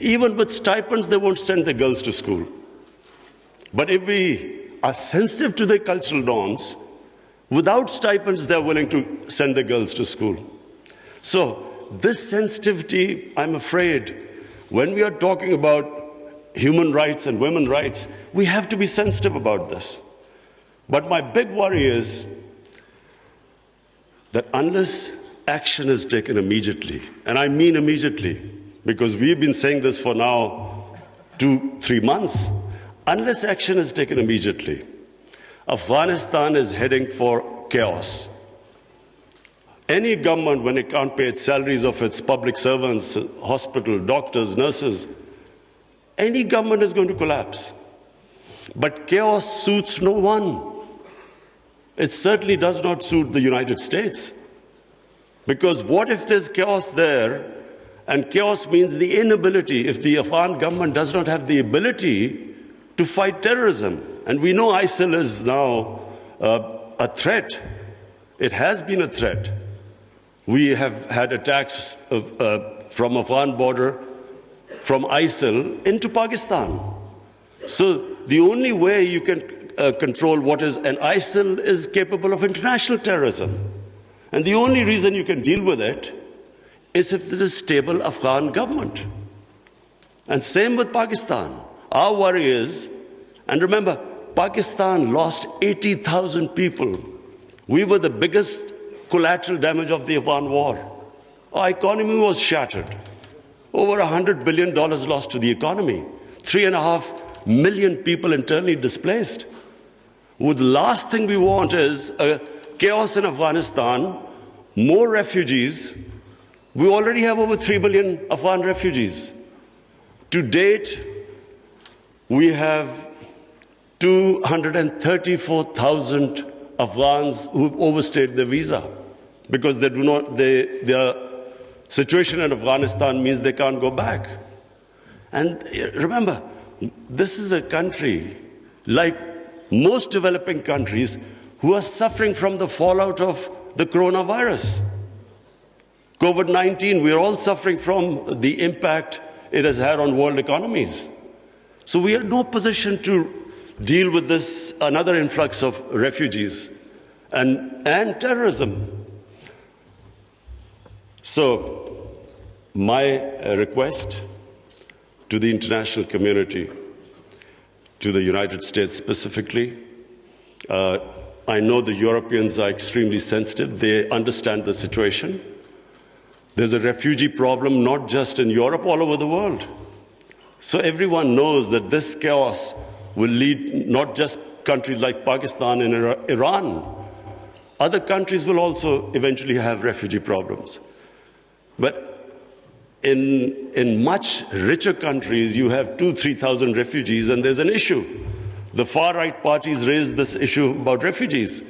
[SPEAKER 13] even with stipends, they won't send the girls to school. But if we are sensitive to the cultural norms, without stipends, they're willing to send the girls to school. So this sensitivity, I'm afraid, when we are talking about human rights and women's rights, we have to be sensitive about this. But my big worry is that unless action is taken immediately, and I mean immediately, because we've been saying this for now 2-3 months, unless action is taken immediately, Afghanistan is heading for chaos. Any government, when it can't pay its salaries of its public servants, hospital, doctors, nurses, any government is going to collapse. But chaos suits no one. It certainly does not suit the United States. Because what if there's chaos there, and chaos means the inability, if the Afghan government does not have the ability to fight terrorism. And we know ISIL is now a threat. It has been a threat. We have had attacks from Afghan border, from ISIL into Pakistan. So the only way you can control what is, and ISIL is capable of international terrorism. And the only reason you can deal with it is if there's a stable Afghan government. And same with Pakistan. Our worry is, and remember, Pakistan lost 80,000 people. We were the biggest collateral damage of the Afghan war. Our economy was shattered. Over $100 billion lost to the economy. 3.5 million people internally displaced. Well, the last thing we want is chaos in Afghanistan, more refugees. We already have over 3 billion Afghan refugees. To date, we have 234,000 Afghans who've overstayed their visa because their situation in Afghanistan means they can't go back. And remember, this is a country, like most developing countries, who are suffering from the fallout of the coronavirus. COVID-19, we're all suffering from the impact it has had on world economies. So we are in no position to deal with this, another influx of refugees and terrorism. So my request to the international community, to the United States specifically, I know the Europeans are extremely sensitive. They understand the situation. There's a refugee problem not just in Europe, all over the world. So everyone knows that this chaos will lead not just countries like Pakistan and Iran. Other countries will also eventually have refugee problems. But in much richer countries, you have 2,000-3,000 refugees, and there's an issue. The far-right parties raise this issue about refugees.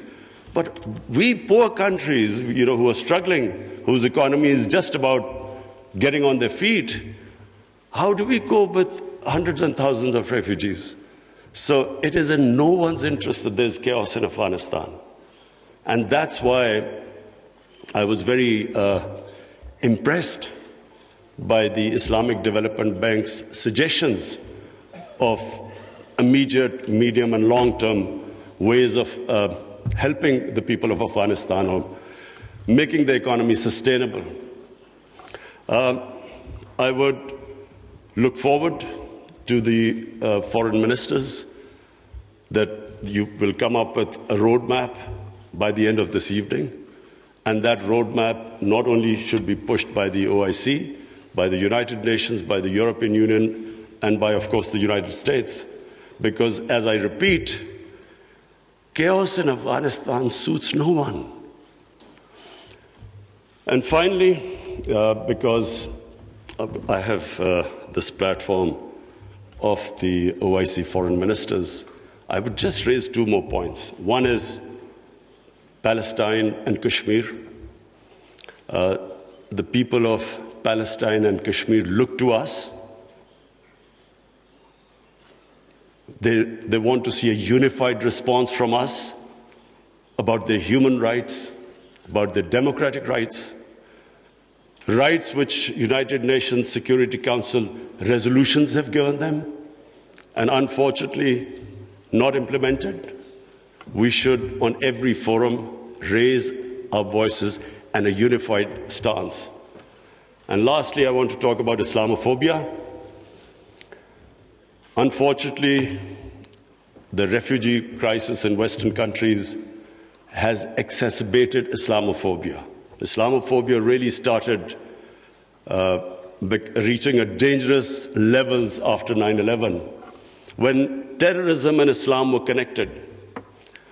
[SPEAKER 13] But we poor countries, who are struggling, whose economy is just about getting on their feet, how do we cope with hundreds and thousands of refugees? So it is in no one's interest that there's chaos in Afghanistan. And that's why I was very impressed by the Islamic Development Bank's suggestions of immediate, medium, and long-term ways of helping the people of Afghanistan or making the economy sustainable. I would look forward to the foreign ministers that you will come up with a roadmap by the end of this evening. And that roadmap not only should be pushed by the OIC, by the United Nations, by the European Union, and by, of course, the United States. Because, as I repeat, chaos in Afghanistan suits no one. And finally, because I have this platform of the OIC foreign ministers, I would just raise two more points. One is Palestine and Kashmir. The people of Palestine and Kashmir look to us. They want to see a unified response from us about their human rights, about their democratic rights, rights which United Nations Security Council resolutions have given them, and unfortunately not implemented. We should, on every forum, raise our voices and a unified stance. And lastly, I want to talk about Islamophobia. Unfortunately, the refugee crisis in Western countries has exacerbated Islamophobia. Islamophobia really started reaching a dangerous levels after 9/11, when terrorism and Islam were connected.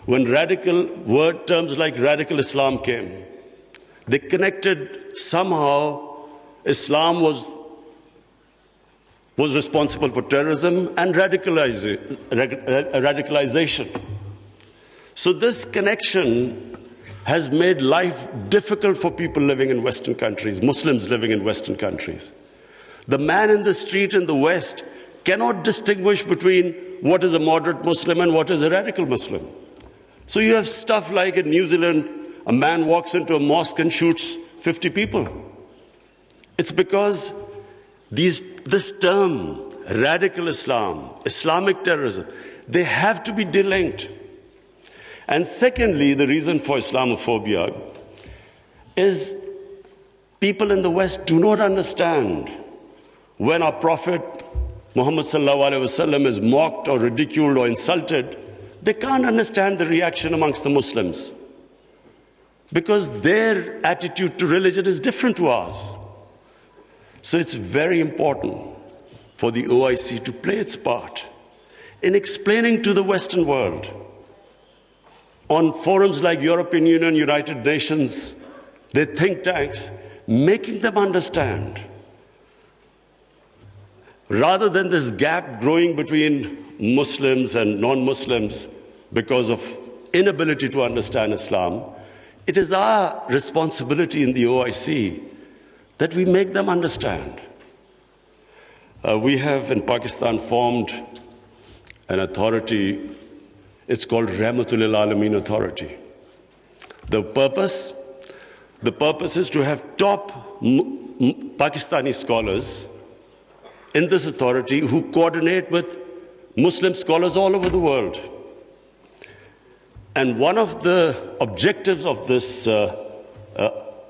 [SPEAKER 13] When terms like radical Islam came, they connected somehow. Islam was responsible for terrorism and radicalization. So this connection has made life difficult for people living in Western countries, Muslims living in Western countries. The man in the street in the West cannot distinguish between what is a moderate Muslim and what is a radical Muslim. So you have stuff like in New Zealand, a man walks into a mosque and shoots 50 people. It's because this term, radical Islam, Islamic terrorism, they have to be delinked. And secondly, the reason for Islamophobia is people in the West do not understand when our Prophet Muhammad sallallahu alaihi wasallam is mocked or ridiculed or insulted. They can't understand the reaction amongst the Muslims because their attitude to religion is different to ours. So it's very important for the OIC to play its part in explaining to the Western world on forums like European Union, United Nations, their think tanks, making them understand. Rather than this gap growing between Muslims and non-Muslims because of inability to understand Islam, it is our responsibility in the OIC that we make them understand. We have in Pakistan formed an authority. It's called Rahmatul Alameen Authority. The purpose is to have top Pakistani scholars in this authority who coordinate with Muslim scholars all over the world. And one of the objectives of this Rahmatul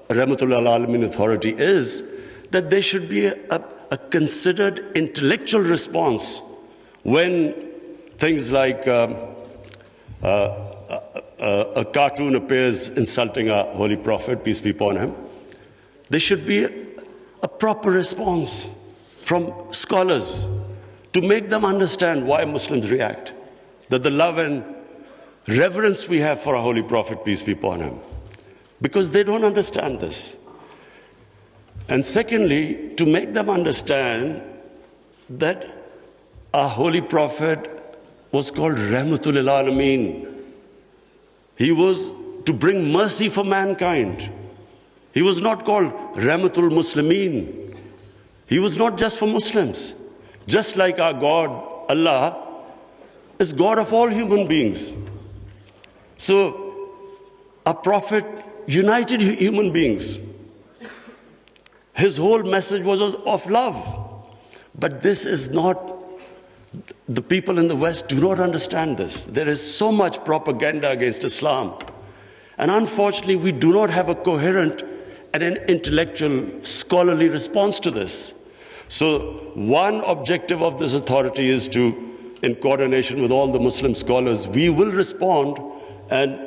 [SPEAKER 13] Alameen Authority is that there should be a considered intellectual response when things like a cartoon appears insulting our Holy Prophet, peace be upon him. There should be a proper response from scholars to make them understand why Muslims react, that the love and reverence we have for our Holy Prophet, peace be upon him, because they don't understand this. And secondly, to make them understand that our Holy Prophet was called Rahmatul Alameen. He was to bring mercy for mankind. He was not called Rahmatul Muslimeen. He was not just for Muslims. Just like our God, Allah, is God of all human beings. So, our Prophet united human beings. His whole message was of love. But this is not, the people in the West do not understand this. There is so much propaganda against Islam. And unfortunately, we do not have a coherent and an intellectual, scholarly response to this. So one objective of this authority is to, in coordination with all the Muslim scholars, we will respond, and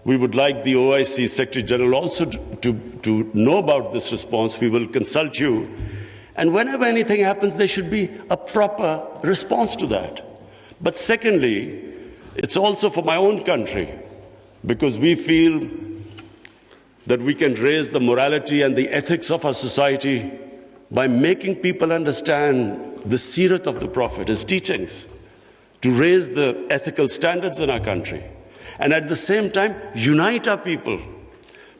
[SPEAKER 13] we would like the OIC Secretary General also to know about this response. We will consult you. And whenever anything happens, there should be a proper response to that. But secondly, it's also for my own country, because we feel that we can raise the morality and the ethics of our society by making people understand the seerat of the Prophet, his teachings. to raise the ethical standards in our country, and at the same time unite our people.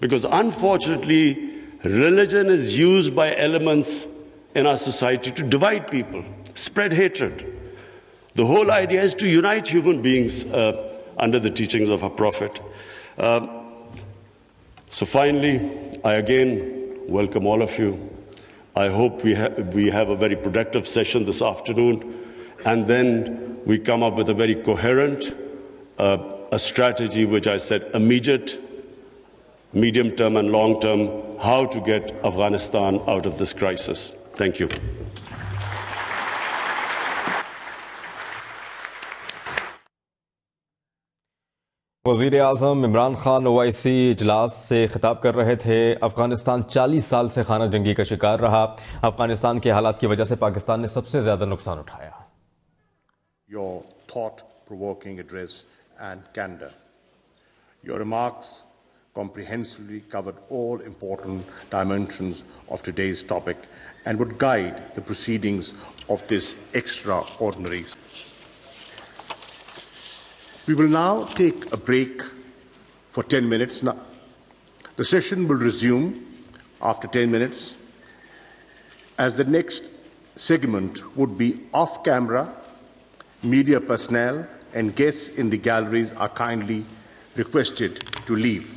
[SPEAKER 13] Because unfortunately, religion is used by elements in our society to divide people, spread hatred. The whole idea is to unite human beings under the teachings of our Prophet. So finally, I again welcome all of you. I hope we have a very productive session this afternoon, and then we come up with a very coherent a strategy, which I said immediate, medium-term and long-term, how to get Afghanistan out of this crisis. Thank you.
[SPEAKER 1] وزیر اعظم عمران خان OIC اجلاس سے خطاب کر رہے تھے. افغانستان 40 سال سے خانہ جنگی کا شکار رہا. افغانستان کے حالات کی وجہ سے پاکستان نے سب سے زیادہ نقصان اٹھایا.
[SPEAKER 4] Your thought-provoking address and candor. Your remarks comprehensively covered all important dimensions of today's topic and would guide the proceedings of this extraordinary. We will now take a break for 10 minutes. Now, the session will resume after 10 minutes, as the next segment would be off camera. Media personnel and guests in the galleries are kindly requested to leave.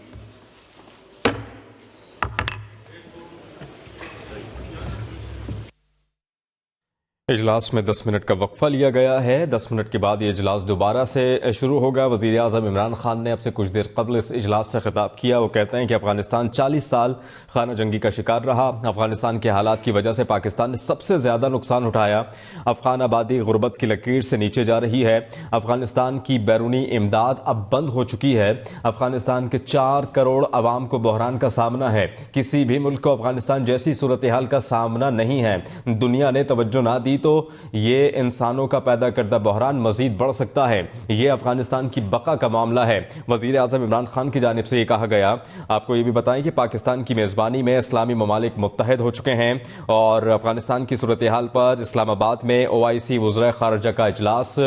[SPEAKER 1] اجلاس میں 10 منٹ کا وقفہ لیا گیا ہے. 10 منٹ کے بعد یہ اجلاس دوبارہ سے شروع ہوگا. وزیر اعظم عمران خان نے اب سے کچھ دیر قبل اس اجلاس سے خطاب کیا. وہ کہتے ہیں کہ افغانستان 40 سال خانہ جنگی کا شکار رہا. افغانستان کے حالات کی وجہ سے پاکستان نے سب سے زیادہ نقصان اٹھایا. افغان آبادی غربت کی لکیر سے نیچے جا رہی ہے. افغانستان کی بیرونی امداد اب بند ہو چکی ہے. افغانستان کے 4 کروڑ عوام کو بحران کا سامنا ہے. کسی بھی ملک کو افغانستان جیسی صورتحال کا سامنا نہیں ہے. دنیا نے توجہ نہ دی تو یہ انسانوں کا پیدا کردہ بحران مزید بڑھ سکتا ہے. یہ افغانستان کی بقا کا معاملہ ہے. وزیر اعظم عمران خان کی جانب سے یہ کہا گیا. آپ کو یہ بھی بتائیں کہ پاکستان کی میزبانی میں اسلامی ممالک متحد ہو چکے ہیں اور افغانستان کی صورتحال پر اسلام آباد میں OIC وزرائے خارجہ کا اجلاس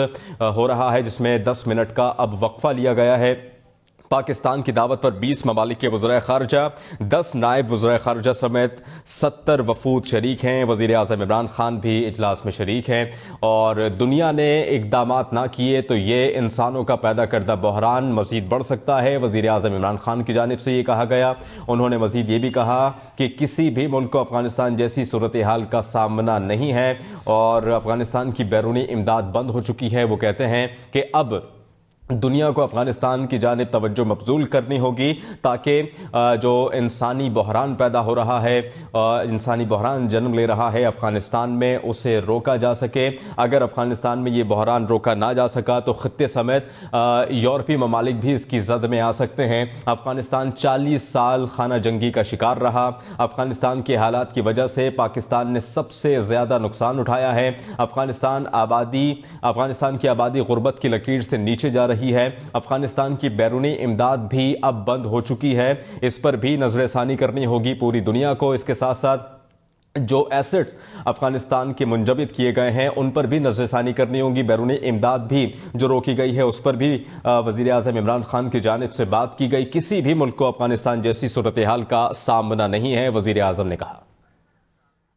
[SPEAKER 1] ہو رہا ہے، جس میں 10 منٹ کا اب وقفہ لیا گیا ہے. پاکستان کی دعوت پر 20 ممالک کے وزرائے خارجہ، 10 نائب وزرائے خارجہ سمیت 70 وفود شریک ہیں. وزیر اعظم عمران خان بھی اجلاس میں شریک ہیں اور دنیا نے اقدامات نہ کیے تو یہ انسانوں کا پیدا کردہ بحران مزید بڑھ سکتا ہے. وزیر اعظم عمران خان کی جانب سے یہ کہا گیا. انہوں نے مزید یہ بھی کہا کہ کسی بھی ملک کو افغانستان جیسی صورتحال کا سامنا نہیں ہے اور افغانستان کی بیرونی امداد بند ہو چکی ہے. وہ کہتے ہیں کہ اب دنیا کو افغانستان کی جانب توجہ مبذول کرنی ہوگی تاکہ جو انسانی بحران پیدا ہو رہا ہے، انسانی بحران جنم لے رہا ہے افغانستان میں، اسے روکا جا سکے. اگر افغانستان میں یہ بحران روکا نہ جا سکا تو خطے سمیت یورپی ممالک بھی اس کی زد میں آ سکتے ہیں. افغانستان 40 سال خانہ جنگی کا شکار رہا. افغانستان کے حالات کی وجہ سے پاکستان نے سب سے زیادہ نقصان اٹھایا ہے. افغانستان کی آبادی غربت کی لکیر سے نیچے جا رہی ہے. افغانستان کی بیرونی امداد بھی اب بند ہو چکی ہے. اس پر بھی نظر ثانی کرنی ہوگی پوری دنیا کو. اس کے ساتھ ساتھ جو ایسٹس افغانستان کے منجمد کیے گئے ہیں ان پر بھی نظر ثانی کرنی ہوگی. بیرونی امداد بھی جو روکی گئی ہے اس پر بھی وزیر اعظم عمران خان کی جانب سے بات کی گئی. کسی بھی ملک کو افغانستان جیسی صورتحال کا سامنا نہیں ہے، وزیر اعظم نے کہا.